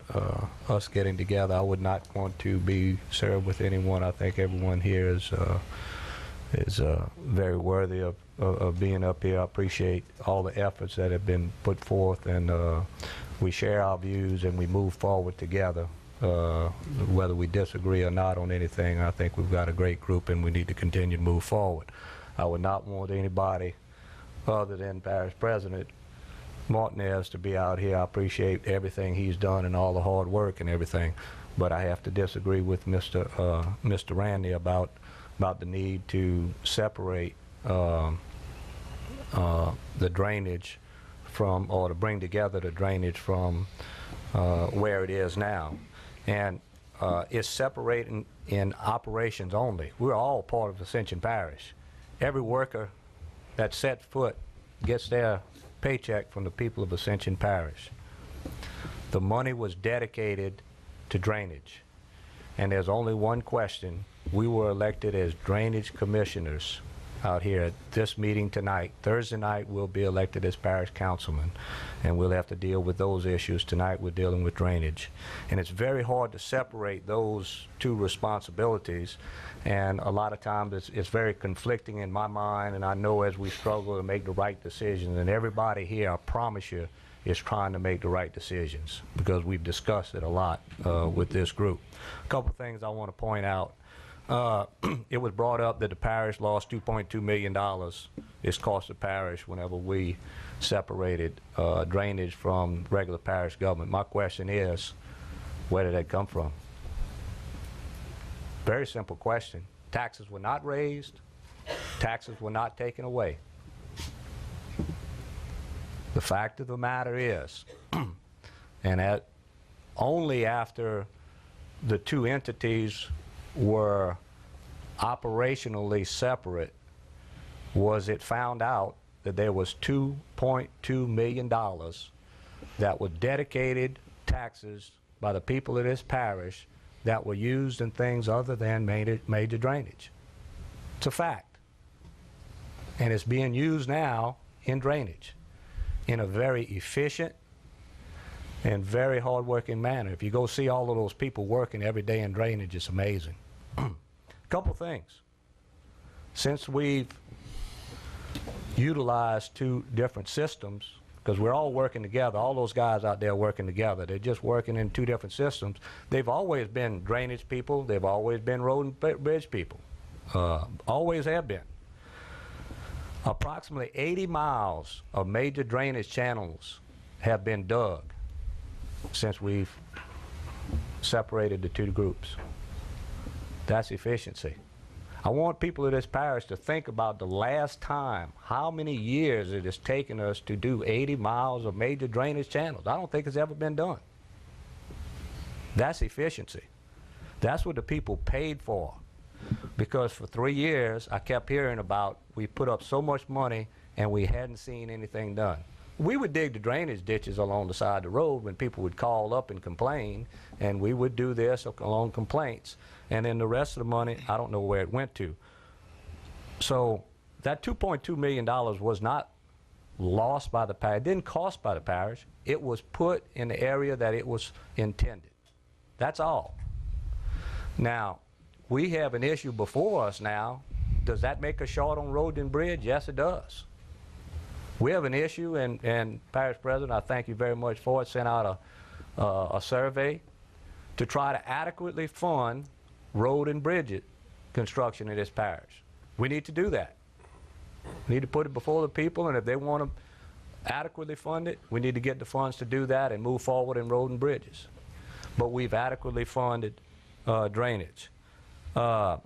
us getting together. I would not want to be served with anyone. I think everyone here is is very worthy of being up here. I appreciate all the efforts that have been put forth, and we share our views and we move forward together. Whether we disagree or not on anything, I think we've got a great group and we need to continue to move forward. I would not want anybody other than Parish President Martinez to be out here. I appreciate everything he's done and all the hard work and everything, but I have to disagree with Mr. Randy about the need to separate the drainage from, or to bring together the drainage from where it is now. And it's separating in operations only. We're all part of Ascension Parish. Every worker that set foot gets their paycheck from the people of Ascension Parish. The money was dedicated to drainage. And there's only one question. We were elected as drainage commissioners out here at this meeting tonight. Thursday night we'll be elected as parish councilmen, and we'll have to deal with those issues. Tonight we're dealing with drainage. And it's very hard to separate those two responsibilities, and a lot of times it's very conflicting in my mind, and I know as we struggle to make the right decisions, and everybody here, I promise you, is trying to make the right decisions, because we've discussed it a lot with this group. A couple things I want to point out. It was brought up that the parish lost $2.2 million. It's cost the parish whenever we separated drainage from regular parish government. My question is, where did that come from? Very simple question. Taxes were not raised. Taxes were not taken away. The fact of the matter is, and only after the two entities were operationally separate was it found out that there was $2.2 million that were dedicated taxes by the people of this parish that were used in things other than major drainage. It's a fact. And it's being used now in drainage in a very efficient and very hard-working manner. If you go see all of those people working every day in drainage, it's amazing. Couple things. Since we've utilized two different systems, because we're all working together, all those guys out there working together, they're just working in two different systems. They've always been drainage people, they've always been road and bridge people. Always have been. Approximately 80 miles of major drainage channels have been dug since we've separated the two groups. That's efficiency. I want people of this parish to think about the last time, how many years it has taken us to do 80 miles of major drainage channels. I don't think it's ever been done. That's efficiency. That's what the people paid for. Because for 3 years, I kept hearing about we put up so much money and we hadn't seen anything done. We would dig the drainage ditches along the side of the road when people would call up and complain, and we would do this along complaints. And then the rest of the money, I don't know where it went to. So that $2.2 million was not lost by the parish. It didn't cost by the parish. It was put in the area that it was intended. That's all. Now, we have an issue before us now. Does that make us short on road and bridge? Yes, it does. We have an issue, and Parish President, I thank you very much for it, sent out a survey to try to adequately fund road and bridge construction in this parish. We need to do that. We need to put it before the people, and if they want to adequately fund it, we need to get the funds to do that and move forward in road and bridges. But we've adequately funded drainage. Our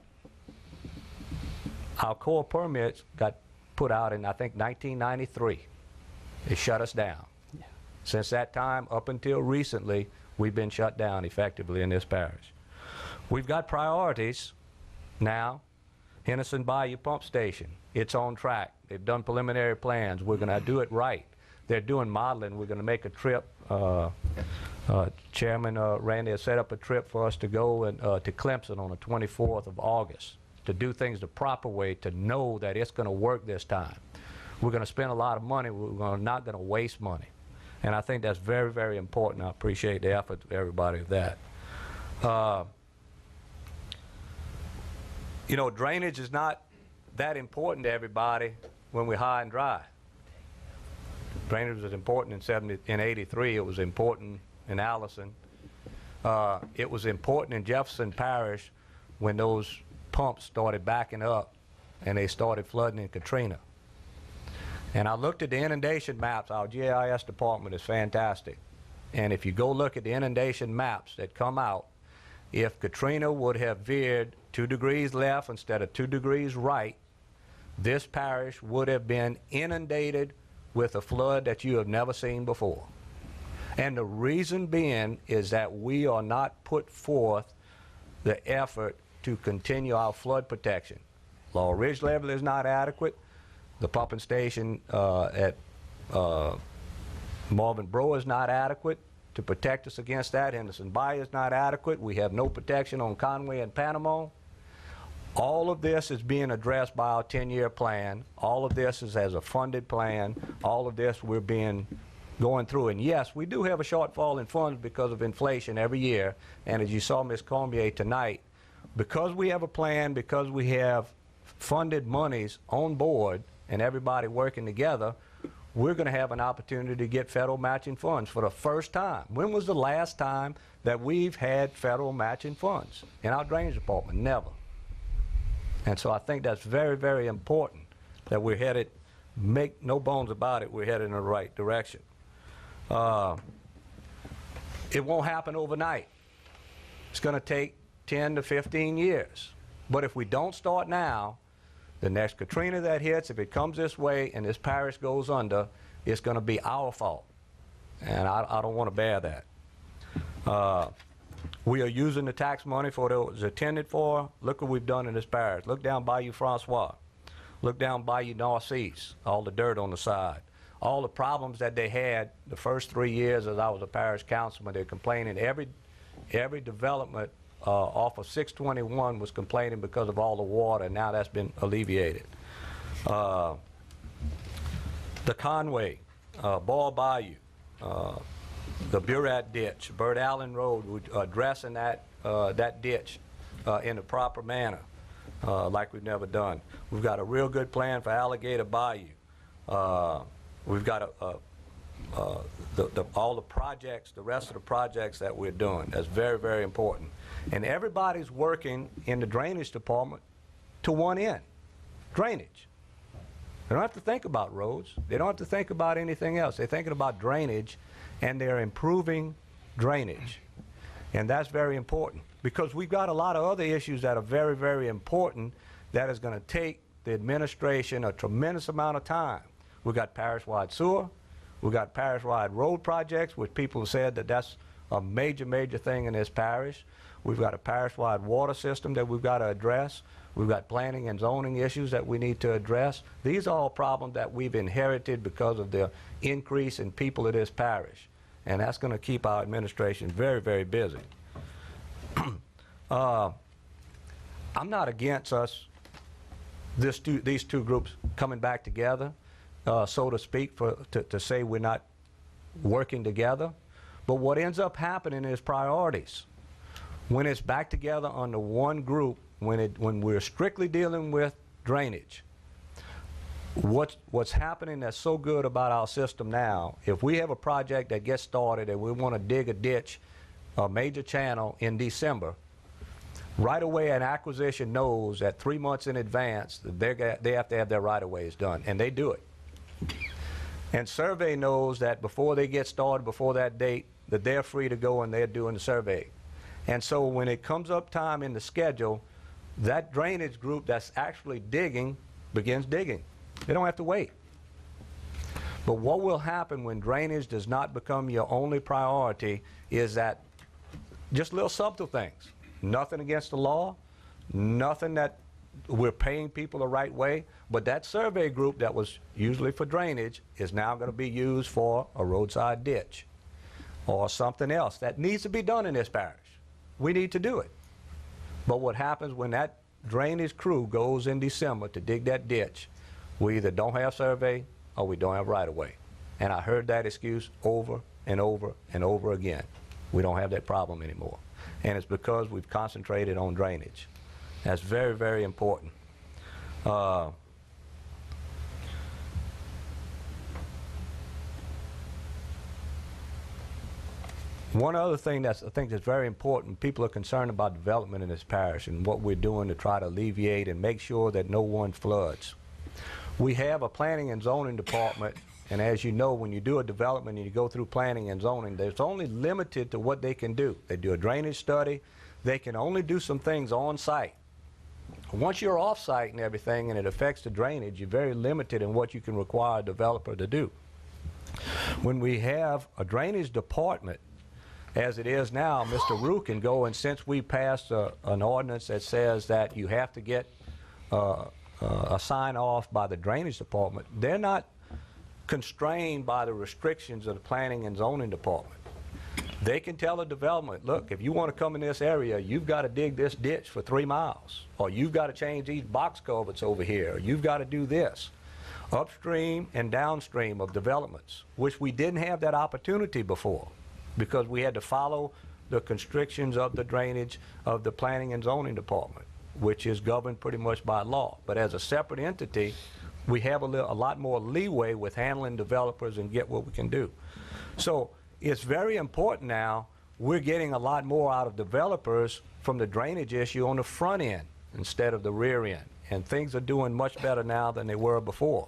core permits got put out in, I think, 1993. It shut us down. Yeah. Since that time, up until recently, we've been shut down effectively in this parish. We've got priorities now. Henderson Bayou Pump Station, it's on track. They've done preliminary plans. We're going to do it right. They're doing modeling. We're going to make a trip. Chairman Randy has set up a trip for us to go to Clemson on the 24th of August to do things the proper way, to know that it's going to work this time. We're going to spend a lot of money. We're not going to waste money. And I think that's very, very important. I appreciate the effort of everybody of that. You know, drainage is not that important to everybody when we're high and dry. Drainage was important in 83. It was important in Allison. It was important in Jefferson Parish when those pumps started backing up and they started flooding in Katrina. And I looked at the inundation maps. Our GIS department is fantastic. And if you go look at the inundation maps that come out, if Katrina would have veered 2 degrees left instead of 2 degrees right, this parish would have been inundated with a flood that you have never seen before. And the reason being is that we are not put forth the effort to continue our flood protection. Laurel Ridge level is not adequate. The pumping station at Marvin Bro is not adequate to protect us against that. Henderson Bayou is not adequate. We have no protection on Conway and Panama. All of this is being addressed by our 10-year plan. All of this is as a funded plan. All of this we're going through. And yes, we do have a shortfall in funds because of inflation every year. And as you saw Ms. Cormier tonight, because we have a plan, because we have funded monies on board and everybody working together, we're going to have an opportunity to get federal matching funds for the first time. When was the last time that we've had federal matching funds in our drainage department? Never. And so I think that's very, very important that we're headed, make no bones about it, we're headed in the right direction. It won't happen overnight. It's going to take 10 to 15 years. But if we don't start now, the next Katrina that hits, if it comes this way and this parish goes under, it's going to be our fault. And I don't want to bear that. We are using the tax money for what it was intended for. Look what we've done in this parish. Look down Bayou Francois. Look down Bayou Northeast, all the dirt on the side. All the problems that they had the first 3 years as I was a parish councilman, they're complaining. Every development off of 621 was complaining because of all the water, and now that's been alleviated. The Conway, Ball Bayou, the Burat Ditch, Bird Allen Road, we're addressing that ditch in the proper manner, like we've never done. We've got a real good plan for Alligator Bayou. We've got all the projects, the rest of the projects that we're doing. That's very, very important. And everybody's working in the drainage department to one end, drainage. They don't have to think about roads. They don't have to think about anything else. They're thinking about drainage, and they're improving drainage. And that's very important because we've got a lot of other issues that are very, very important that is going to take the administration a tremendous amount of time. We've got parish-wide sewer. We've got parish-wide road projects, which people have said that that's a major, major thing in this parish. We've got a parish-wide water system that we've got to address. We've got planning and zoning issues that we need to address. These are all problems that we've inherited because of the increase in people of this parish. And that's going to keep our administration very, very busy. I'm not against us, these two groups coming back together, so to speak, to say we're not working together. But what ends up happening is priorities. When it's back together under one group, when we're strictly dealing with drainage, what's happening that's so good about our system now, if we have a project that gets started and we want to dig a ditch, a major channel in December, right away an acquisition knows that 3 months in advance that they have to have their right-of-ways done, and they do it. And survey knows that before they get started, before that date, that they're free to go and they're doing the survey. And so when it comes up time in the schedule, that drainage group that's actually digging begins digging. They don't have to wait. But what will happen when drainage does not become your only priority is that just little subtle things. Nothing against the law, nothing that we're paying people the right way, but that survey group that was usually for drainage is now going to be used for a roadside ditch or something else that needs to be done in this parish. We need to do it. But what happens when that drainage crew goes in December to dig that ditch, we either don't have survey or we don't have right-of-way. And I heard that excuse over and over and over again. We don't have that problem anymore. And it's because we've concentrated on drainage. That's very, very important. One other thing I think that's very important, people are concerned about development in this parish and what we're doing to try to alleviate and make sure that no one floods. We have a planning and zoning department, and as you know, when you do a development and you go through planning and zoning, there's only limited to what they can do. They do a drainage study. They can only do some things on site. Once you're off site and everything and it affects the drainage, you're very limited in what you can require a developer to do. When we have a drainage department, as it is now, Mr. Rue can go, and since we passed an ordinance that says that you have to get a sign off by the drainage department, they're not constrained by the restrictions of the planning and zoning department. They can tell the development, look, if you want to come in this area, you've got to dig this ditch for 3 miles, or you've got to change these box culverts over here, or you've got to do this. Upstream and downstream of developments, which we didn't have that opportunity before, because we had to follow the constrictions of the drainage of the planning and zoning department, which is governed pretty much by law. But as a separate entity, we have a lot more leeway with handling developers and get what we can do. So it's very important now, we're getting a lot more out of developers from the drainage issue on the front end instead of the rear end. And things are doing much better now than they were before.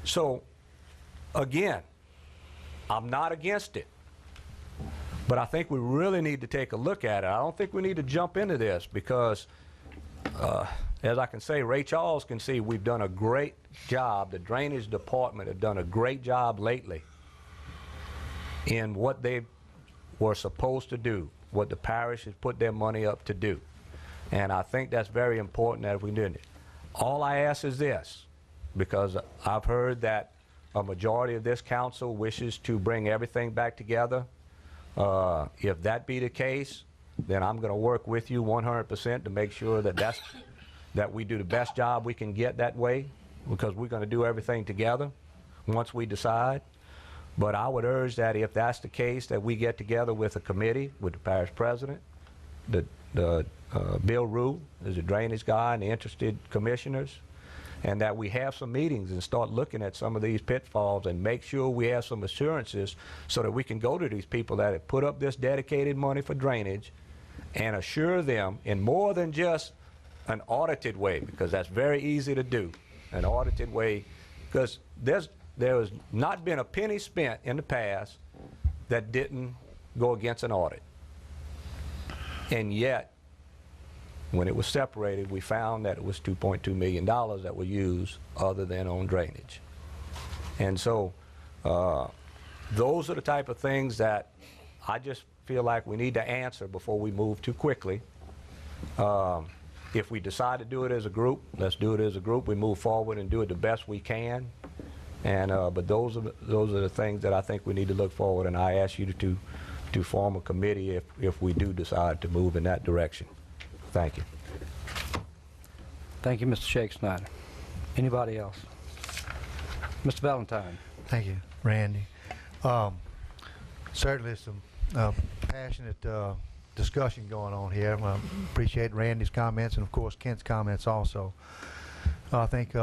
So again, I'm not against it. But I think we really need to take a look at it. I don't think we need to jump into this because, as I can say, Ray Charles can see we've done a great job. The drainage department have done a great job lately in what they were supposed to do, what the parish has put their money up to do. And I think that's very important that we do it. All I ask is this, because I've heard that a majority of this council wishes to bring everything back together. If that be the case, then I'm going to work with you 100% to make sure that we do the best job we can get that way, because we're going to do everything together once we decide. But I would urge that if that's the case, that we get together with a committee, with the parish president, Bill Rue is a drainage guy, and the interested commissioners, and that we have some meetings and start looking at some of these pitfalls and make sure we have some assurances so that we can go to these people that have put up this dedicated money for drainage and assure them in more than just an audited way, because that's very easy to do, an audited way, because there has not been a penny spent in the past that didn't go against an audit. And yet, when it was separated, we found that it was $2.2 million that were used other than on drainage. And so those are the type of things that I just feel like we need to answer before we move too quickly. If we decide to do it as a group, let's do it as a group. We move forward and do it the best we can. And but those are the things that I think we need to look forward. And I ask you to form a committee if we do decide to move in that direction. Thank you. Thank you, Mr. Shake Snyder. Anybody else? Mr. Valentine. Thank you, Randy. Certainly some passionate discussion going on here. I appreciate Randy's comments and, of course, Kent's comments also. I think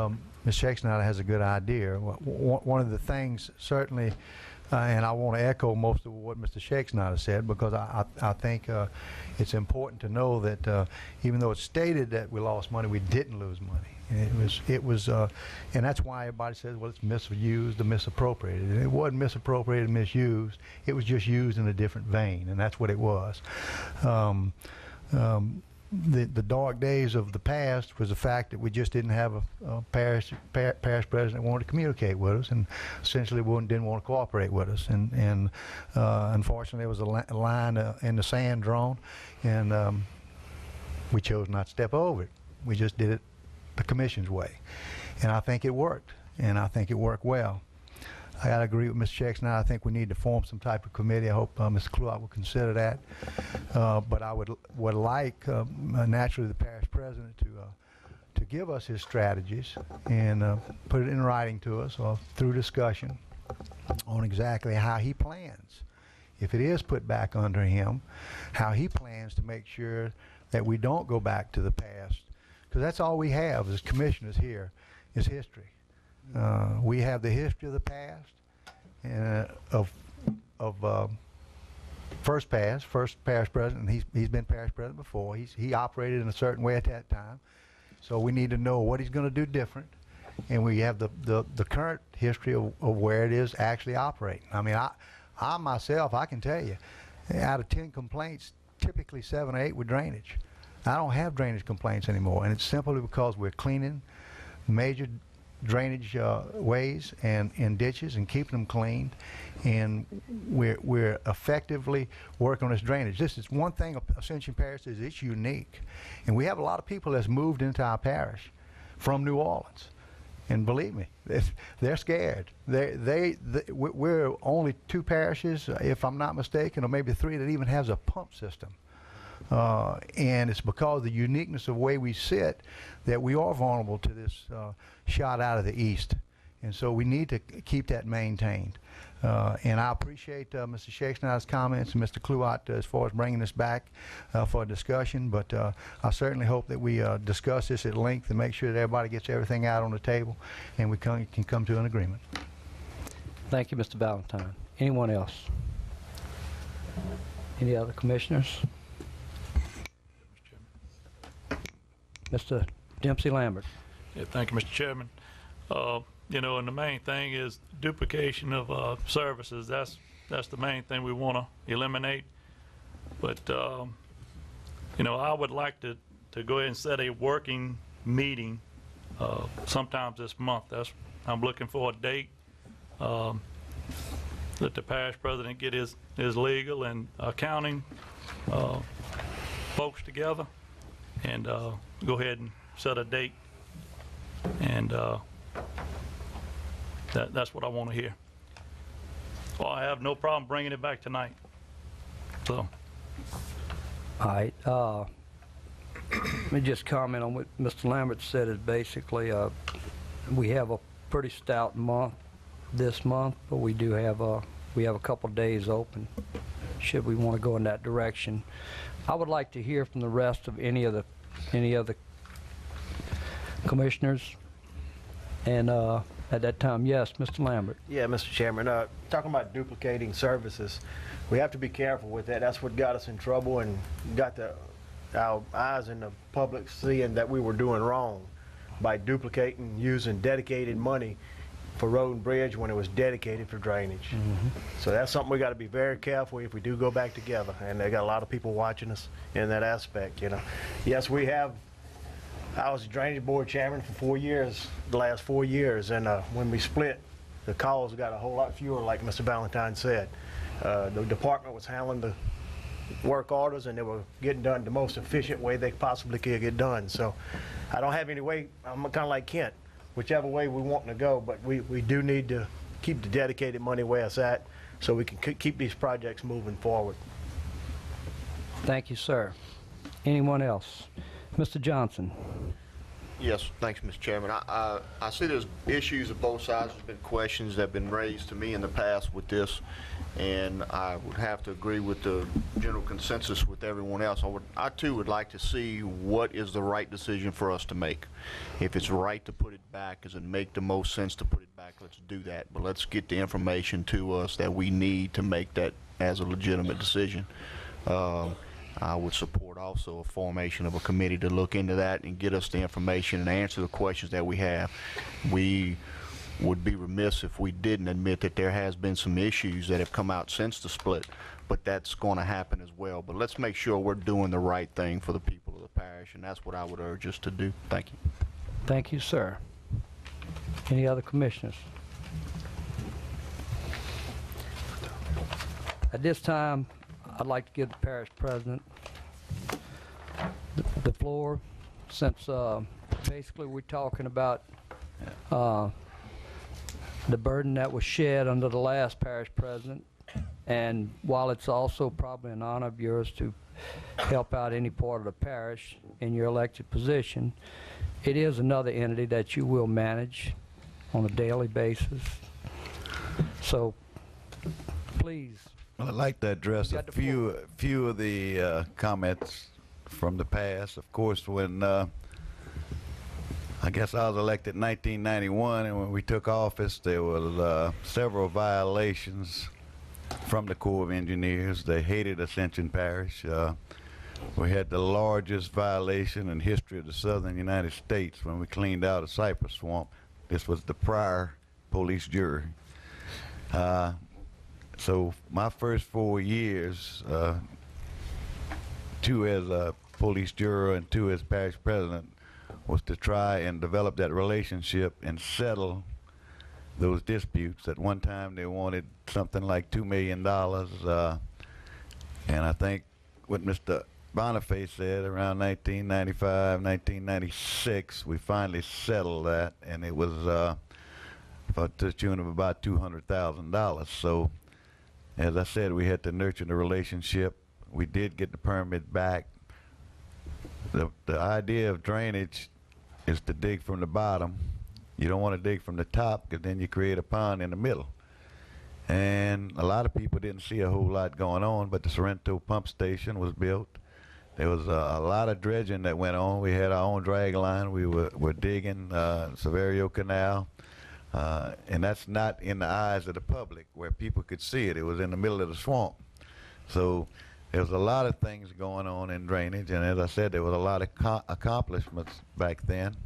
Ms. Shake Snyder has a good idea. One of the things, certainly, and I want to echo most of what Mr. Shake Snyder said, because I think it's important to know that even though it's stated that we lost money, we didn't lose money. It was, and that's why everybody says, well, it's misused or misappropriated. And it wasn't misappropriated, misused. It was just used in a different vein, and that's what it was. The dark days of the past was the fact that we just didn't have a parish president that wanted to communicate with us, and essentially didn't want to cooperate with us. And unfortunately, there was a line in the sand drawn, and we chose not to step over it. We just did it the commission's way, and I think it worked, and I think it worked well. I gotta agree with Mr. Shake Snyder. I think we need to form some type of committee. I hope Mr. Kluart will consider that. But I would like naturally the parish president to give us his strategies and put it in writing to us or through discussion on exactly how he plans, if it is put back under him, how he plans to make sure that we don't go back to the past because that's all we have as commissioners here is history. We have the history of the past, of first parish president. He's been parish president before. He operated in a certain way at that time. So we need to know what he's going to do different, and we have the current history of where it is actually operating. I mean, I myself, I can tell you, out of 10 complaints, typically 7 or 8 were drainage. I don't have drainage complaints anymore, and it's simply because we're cleaning major drainage ways and ditches and keeping them clean, and we're effectively working on this drainage. This is one thing Ascension Parish is, it's unique, and we have a lot of people that's moved into our parish from New Orleans, and believe me, they're scared. We're only 2 parishes, if I'm not mistaken, or maybe 3 that even has a pump system. And it's because of the uniqueness of the way we sit that we are vulnerable to this shot out of the east. And so we need to keep that maintained. And I appreciate Mr. Shakespeare's comments and Mr. Kluot as far as bringing this back for a discussion. But I certainly hope that we discuss this at length and make sure that everybody gets everything out on the table and we can come to an agreement. Thank you, Mr. Valentine. Anyone else? Any other commissioners? Mr. Dempsey Lambert. Yeah, thank you, Mr. Chairman. You know, and the main thing is duplication of services. That's the main thing we want to eliminate. But you know, I would like to go ahead and set a working meeting sometimes this month. I'm looking for a date. Let the parish president get his legal and accounting folks together and go ahead and set a date, and that's what I want to hear. Well, I have no problem bringing it back tonight. So. All right. Let me just comment on what Mr. Lambert said. Is basically we have a pretty stout month this month, but we do have we have a couple days open should we want to go in that direction. I would like to hear from the rest of any other commissioners, and at that time, yes, Mr. Lambert. Yeah, Mr. Chairman, talking about duplicating services, we have to be careful with that. That's what got us in trouble and got our eyes in the public seeing that we were doing wrong by duplicating, using dedicated money for road and bridge when it was dedicated for drainage. Mm-hmm. So that's something we got to be very careful if we do go back together, and they got a lot of people watching us in that aspect, you know. Yes, I was drainage board chairman for 4 years, the last 4 years, and when we split, the calls got a whole lot fewer, like Mr. Valentine said. The department was handling the work orders, and they were getting done the most efficient way they possibly could get done. So I don't have any way, I'm kind of like Kent, whichever way we want to go, but we do need to keep the dedicated money where it's at so we can keep these projects moving forward. Thank you, sir. Anyone else? Mr. Johnson. Yes, thanks, Mr. Chairman. I see there's issues of both sides. There's been questions that have been raised to me in the past with this, and I would have to agree with the general consensus with everyone else. I too would like to see what is the right decision for us to make. If it's right to put it back, does it make the most sense to put it back? Let's do that. But let's get the information to us that we need to make that as a legitimate decision. I would support also a formation of a committee to look into that and get us the information and answer the questions that we have. We would be remiss if we didn't admit that there has been some issues that have come out since the split, but that's going to happen as well. But let's make sure we're doing the right thing for the people of the parish, and that's what I would urge us to do. Thank you. Thank you, sir. Any other commissioners? At this time, I'd like to give the parish president the floor, since basically we're talking about the burden that was shed under the last parish president, and while it's also probably an honor of yours to help out any part of the parish in your elected position, it is another entity that you will manage on a daily basis. So please. Well, I'd like to address a few of the comments from the past. Of course, when I guess I was elected in 1991, and when we took office, there was several violations from the Corps of Engineers. They hated Ascension Parish. We had the largest violation in history of the southern United States when we cleaned out a cypress swamp. This was the prior police jury. So my first 4 years, 2 as a police juror and 2 as parish president, was to try and develop that relationship and settle those disputes. At one time they wanted something like $2 million, and I think what Mr. Boniface said around 1995, 1996, we finally settled that, and it was to the tune of about $200,000. So, as I said, we had to nurture the relationship. We did get the permit back. The idea of drainage is to dig from the bottom. You don't want to dig from the top, because then you create a pond in the middle. And a lot of people didn't see a whole lot going on, but the Sorrento pump station was built. There was a lot of dredging that went on. We had our own drag line. We were digging Severio Canal. And that's not in the eyes of the public where people could see it. It was in the middle of the swamp. So there was a lot of things going on in drainage, and as I said, there was a lot of accomplishments back then,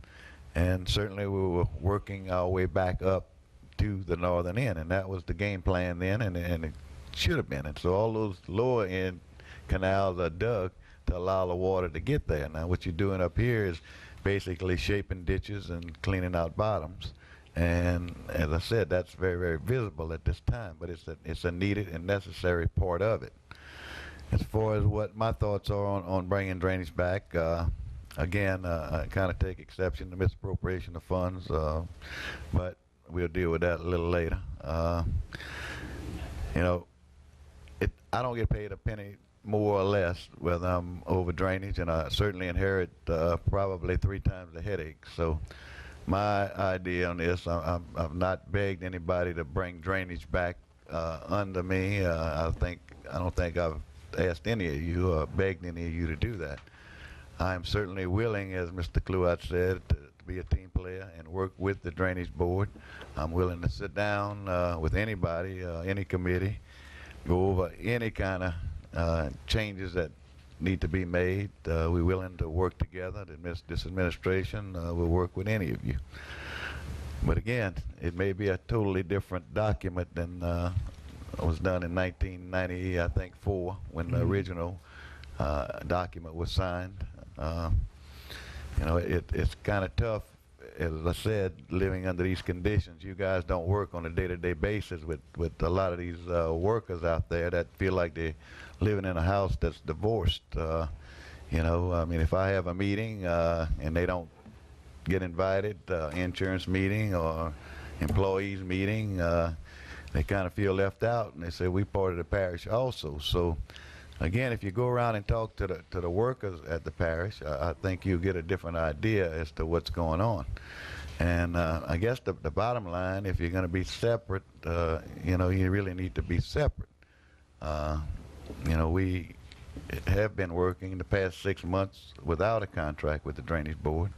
and certainly we were working our way back up to the northern end, and that was the game plan then, and it should have been. And so all those lower end canals are dug to allow the water to get there. Now what you're doing up here is basically shaping ditches and cleaning out bottoms. And as I said, that's very, very visible at this time, but it's a needed and necessary part of it. As far as what my thoughts are on bringing drainage back, again, I kind of take exception to misappropriation of funds, but we'll deal with that a little later. You know, I don't get paid a penny more or less whether I'm over drainage, and I certainly inherit probably 3 times the headache. So my idea on this, I've not begged anybody to bring drainage back under me. I don't think I've asked any of you or begged any of you to do that. I'm certainly willing, as Mr. Kluat said, to be a team player and work with the Drainage Board. I'm willing to sit down with anybody, any committee, go over any kind of changes that need to be made. We're willing to work together. This administration will work with any of you. But again, it may be a totally different document than was done in 1990, I think, 4, when the original document was signed. You know, it's kind of tough, as I said, living under these conditions. You guys don't work on a day-to-day basis with a lot of these workers out there that feel like they're living in a house that's divorced. You know, I mean, if I have a meeting and they don't get invited, insurance meeting or employees meeting, they kind of feel left out, and they say, we part of the parish also. So again, if you go around and talk to the workers at the parish, I think you'll get a different idea as to what's going on. And I guess the bottom line, if you're going to be separate, you know, you really need to be separate. You know, we have been working the past 6 months without a contract with the Drainage Board.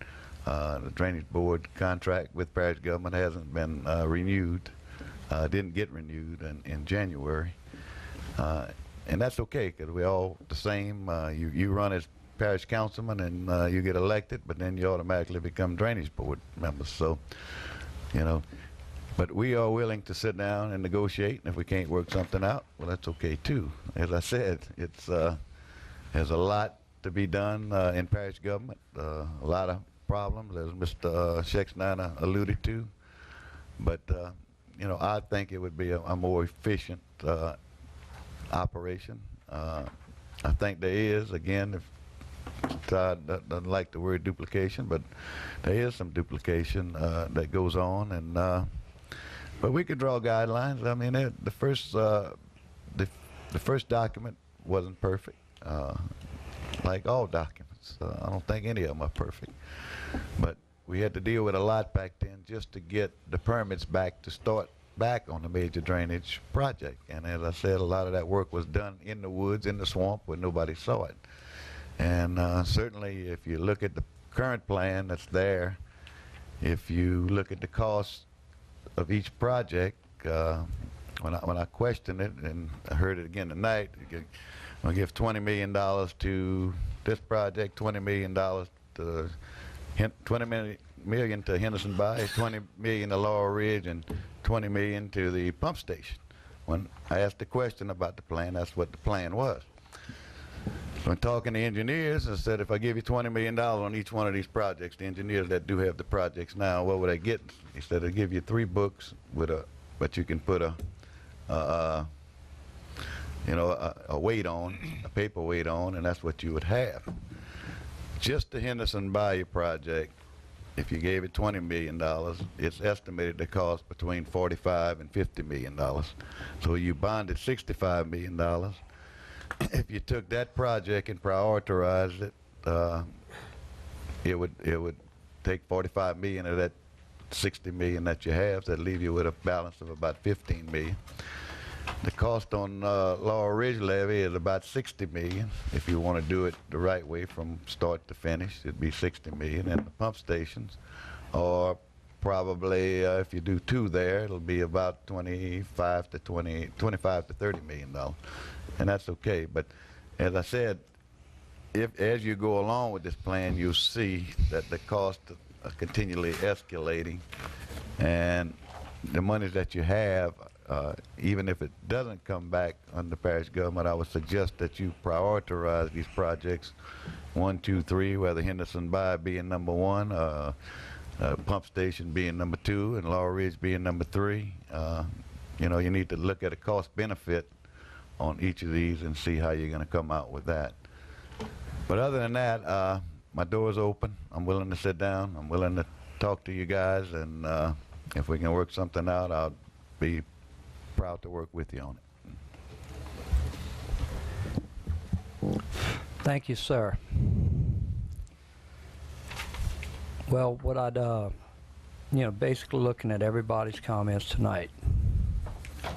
The Drainage Board contract with parish government hasn't been renewed. Didn't get renewed in January. And that's okay, because we're all the same. You run as parish councilman and you get elected, but then you automatically become Drainage Board members. So, you know, but we are willing to sit down and negotiate, and if we can't work something out, well, that's okay too. As I said, it's there's a lot to be done in parish government, a lot of problems, as Mr. Schechtner alluded to, but you know, I think it would be a more efficient operation. I think there is, again, if Todd doesn't like the word duplication, but there is some duplication that goes on, and but we could draw guidelines. I mean, the first document wasn't perfect, like all documents. I don't think any of them are perfect, but we had to deal with a lot back then just to get the permits back to start back on the major drainage project. And as I said, a lot of that work was done in the woods, in the swamp, where nobody saw it. And certainly, if you look at the current plan that's there, if you look at the cost of each project, when I questioned it, and I heard it again tonight, we'll give $20 million to this project, $20 million to $20 million to Henderson Bayou, $20 million to Laurel Ridge, and $20 million to the pump station. When I asked the question about the plan, that's what the plan was. When talking to engineers, I said, if I give you $20 million on each one of these projects, the engineers that do have the projects now, what would I get? He said, I'll give you 3 books with but you can put a weight on, a paper weight on, and that's what you would have. Just the Henderson Bayou project, if you gave it $20 million, it's estimated to cost between $45 and $50 million. So you bonded $65 million. If you took that project and prioritized it, it would take $45 million of that $60 million that you have. That'd leave you with a balance of about $15 million. The cost on Laurel Ridge levee is about $60 million. If you want to do it the right way from start to finish, it'd be $60 million. And the pump stations, or probably if you do 2 there, it'll be about $25 to $30 million. And that's okay. But as I said, as you go along with this plan, you'll see that the costs are continually escalating, and the monies that you have, even if it doesn't come back under parish government, I would suggest that you prioritize these projects 1, 2, 3, whether Henderson Bayou being number 1, pump station being number 2, and Laurel Ridge being number 3. You know, you need to look at a cost benefit on each of these and see how you're going to come out with that. But other than that, my door's open. I'm willing to sit down. I'm willing to talk to you guys, and if we can work something out, I'll be proud to work with you on it. Thank you, sir. Well, what I'd, basically looking at everybody's comments tonight,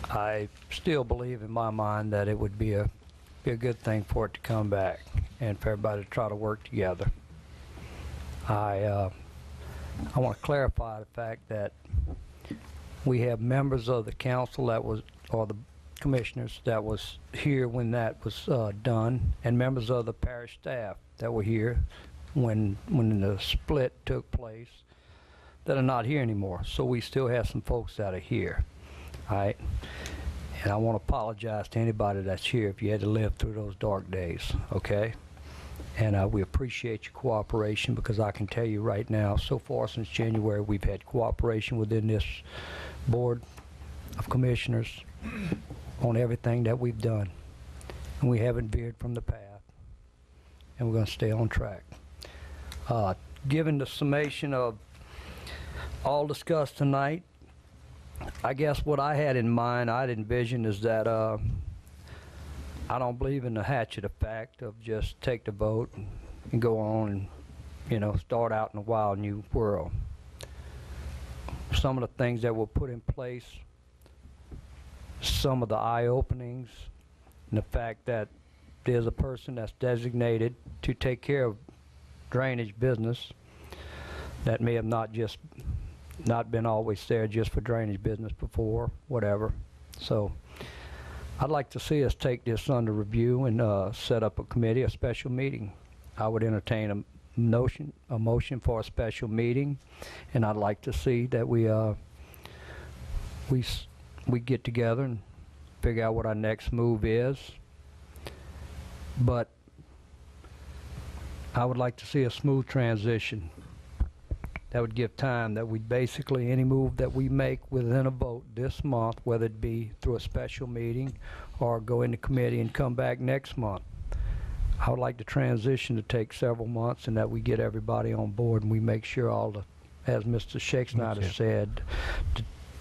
I still believe in my mind that it would be a good thing for it to come back and for everybody to try to work together. I want to clarify the fact that we have members of the council or the commissioners that was here when that was done, and members of the parish staff that were here when the split took place that are not here anymore. So we still have some folks that are here. All right, and I want to apologize to anybody that's here if you had to live through those dark days, okay? And we appreciate your cooperation, because I can tell you right now, so far since January, we've had cooperation within this board of commissioners on everything that we've done, and we haven't veered from the path, and we're going to stay on track. Given the summation of all discussed tonight, I guess what I had in mind, I'd envisioned is that I don't believe in the hatchet effect of just take the vote and go on and, start out in a wild new world. Some of the things that were put in place, some of the eye-openings, and the fact that there's a person that's designated to take care of drainage business that may have not been always there just for drainage business before, whatever. So I'd like to see us take this under review and set up a committee, a special meeting. I would entertain a motion for a special meeting, and I'd like to see that we get together and figure out what our next move is. But I would like to see a smooth transition. That would give time that we basically, any move that we make within a vote this month, whether it be through a special meeting or go into committee and come back next month, I would like the transition to take several months, and that we get everybody on board and we make sure all the, as Mr. Shakespeare said,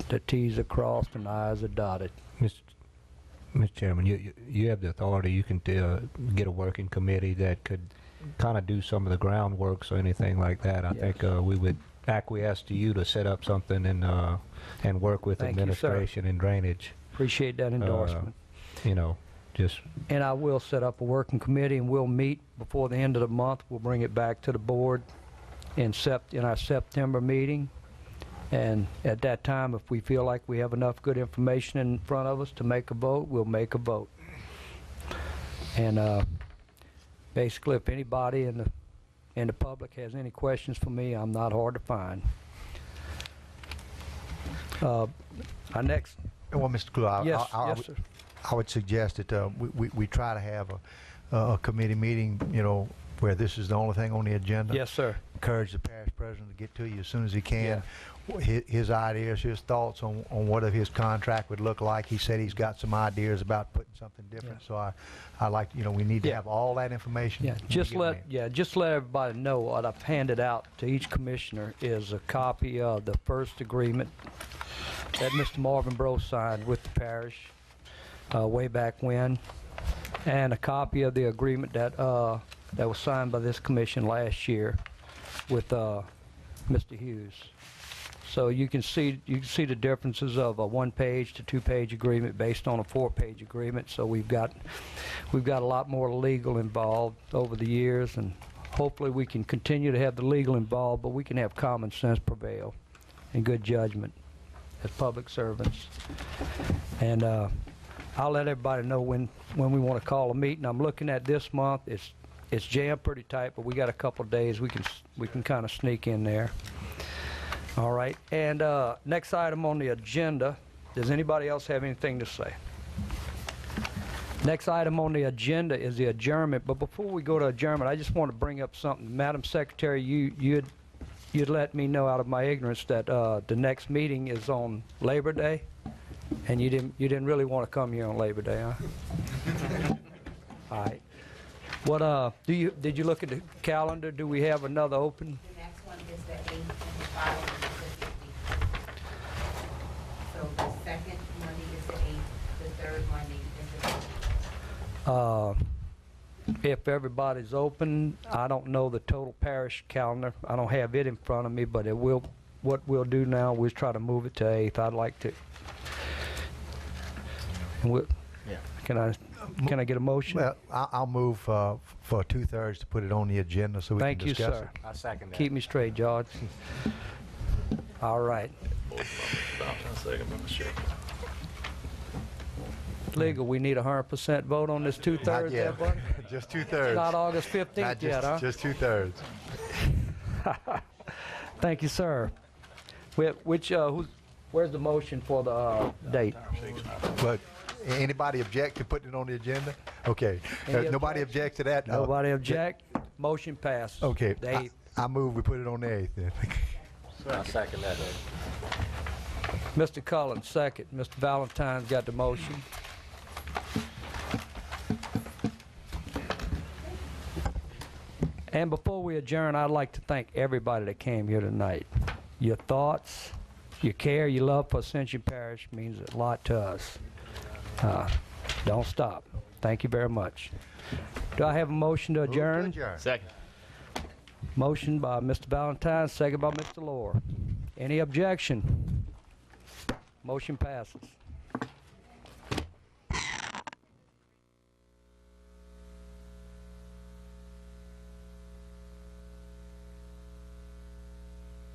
the T's are crossed and the I's are dotted. Mr. Chairman, you have the authority. You can get a working committee that could kind of do some of the groundwork or anything like that. I think we would acquiesce to you to set up something and work with administration and drainage. Appreciate that endorsement. And I will set up a working committee, and we'll meet before the end of the month. We'll bring it back to the board. in our September meeting. And at that time, if we feel like we have enough good information in front of us to make a vote, we'll make a vote. And basically, if anybody in the public has any questions for me, I'm not hard to find. Our next. Well, Mr. Clue, Yes, yes, sir. I would suggest that we try to have a committee meeting, you know, where this is the only thing on the agenda. Yes, sir. Encourage the parish president to get to you as soon as he can. His ideas, his thoughts on what his contract would look like. He said he's got some ideas about putting something different. So I like, you know, we need to have all that information. Yeah, just let everybody know what I've handed out to each commissioner is a copy of the first agreement that Mr. Marvin Bro signed with the parish way back when, and a copy of the agreement that was signed by this commission last year with Mr. Hughes. So you can see the differences of a 1-page to 2-page agreement based on a 4-page agreement. So we've got a lot more legal involved over the years, and hopefully we can continue to have the legal involved, but we can have common sense prevail and good judgment as public servants. And I'll let everybody know when we want to call a meeting. I'm looking at this month. It's jammed pretty tight, but we got a couple of days we can kind of sneak in there. All right, and next item on the agenda, does anybody else have anything to say? Next item on the agenda is the adjournment, but before we go to adjournment, I just want to bring up something. Madam Secretary, you'd let me know out of my ignorance that the next meeting is on Labor Day, and you didn't really want to come here on Labor Day, huh? All right. What did you look at the calendar? Do we have another open? The next one is the 8th and the following is the 15th. So the second Monday is the 8th, the third Monday is the 15th. If everybody's open, I don't know the total parish calendar. I don't have it in front of me, but what we'll do now, we'll try to move it to 8th. I'd like to. Can I get a motion? Well, I'll move for 2/3 to put it on the agenda so we can discuss it. Thank you, sir. I second that. Keep me straight, George. All right. Legal, we need 100% vote on this 2/3. Not yet. Everybody? Just 2/3. Not August 15th Not yet, huh? Just 2/3. Thank you, sir. Where's the motion for the date? But anybody object to putting it on the agenda? Okay. Nobody object to that? Nobody object? Motion passed. Okay. The 8th. I move we put it on the 8th then. I second that. Mr. Cullen, second. Mr. Valentine's got the motion. And before we adjourn, I'd like to thank everybody that came here tonight. Your thoughts, your care, your love for Ascension Parish means a lot to us. Don't stop. Thank you very much. Do I have a motion to adjourn? Second. Motion by Mr. Valentine, second by Mr. Lohr. Any objection? Motion passes.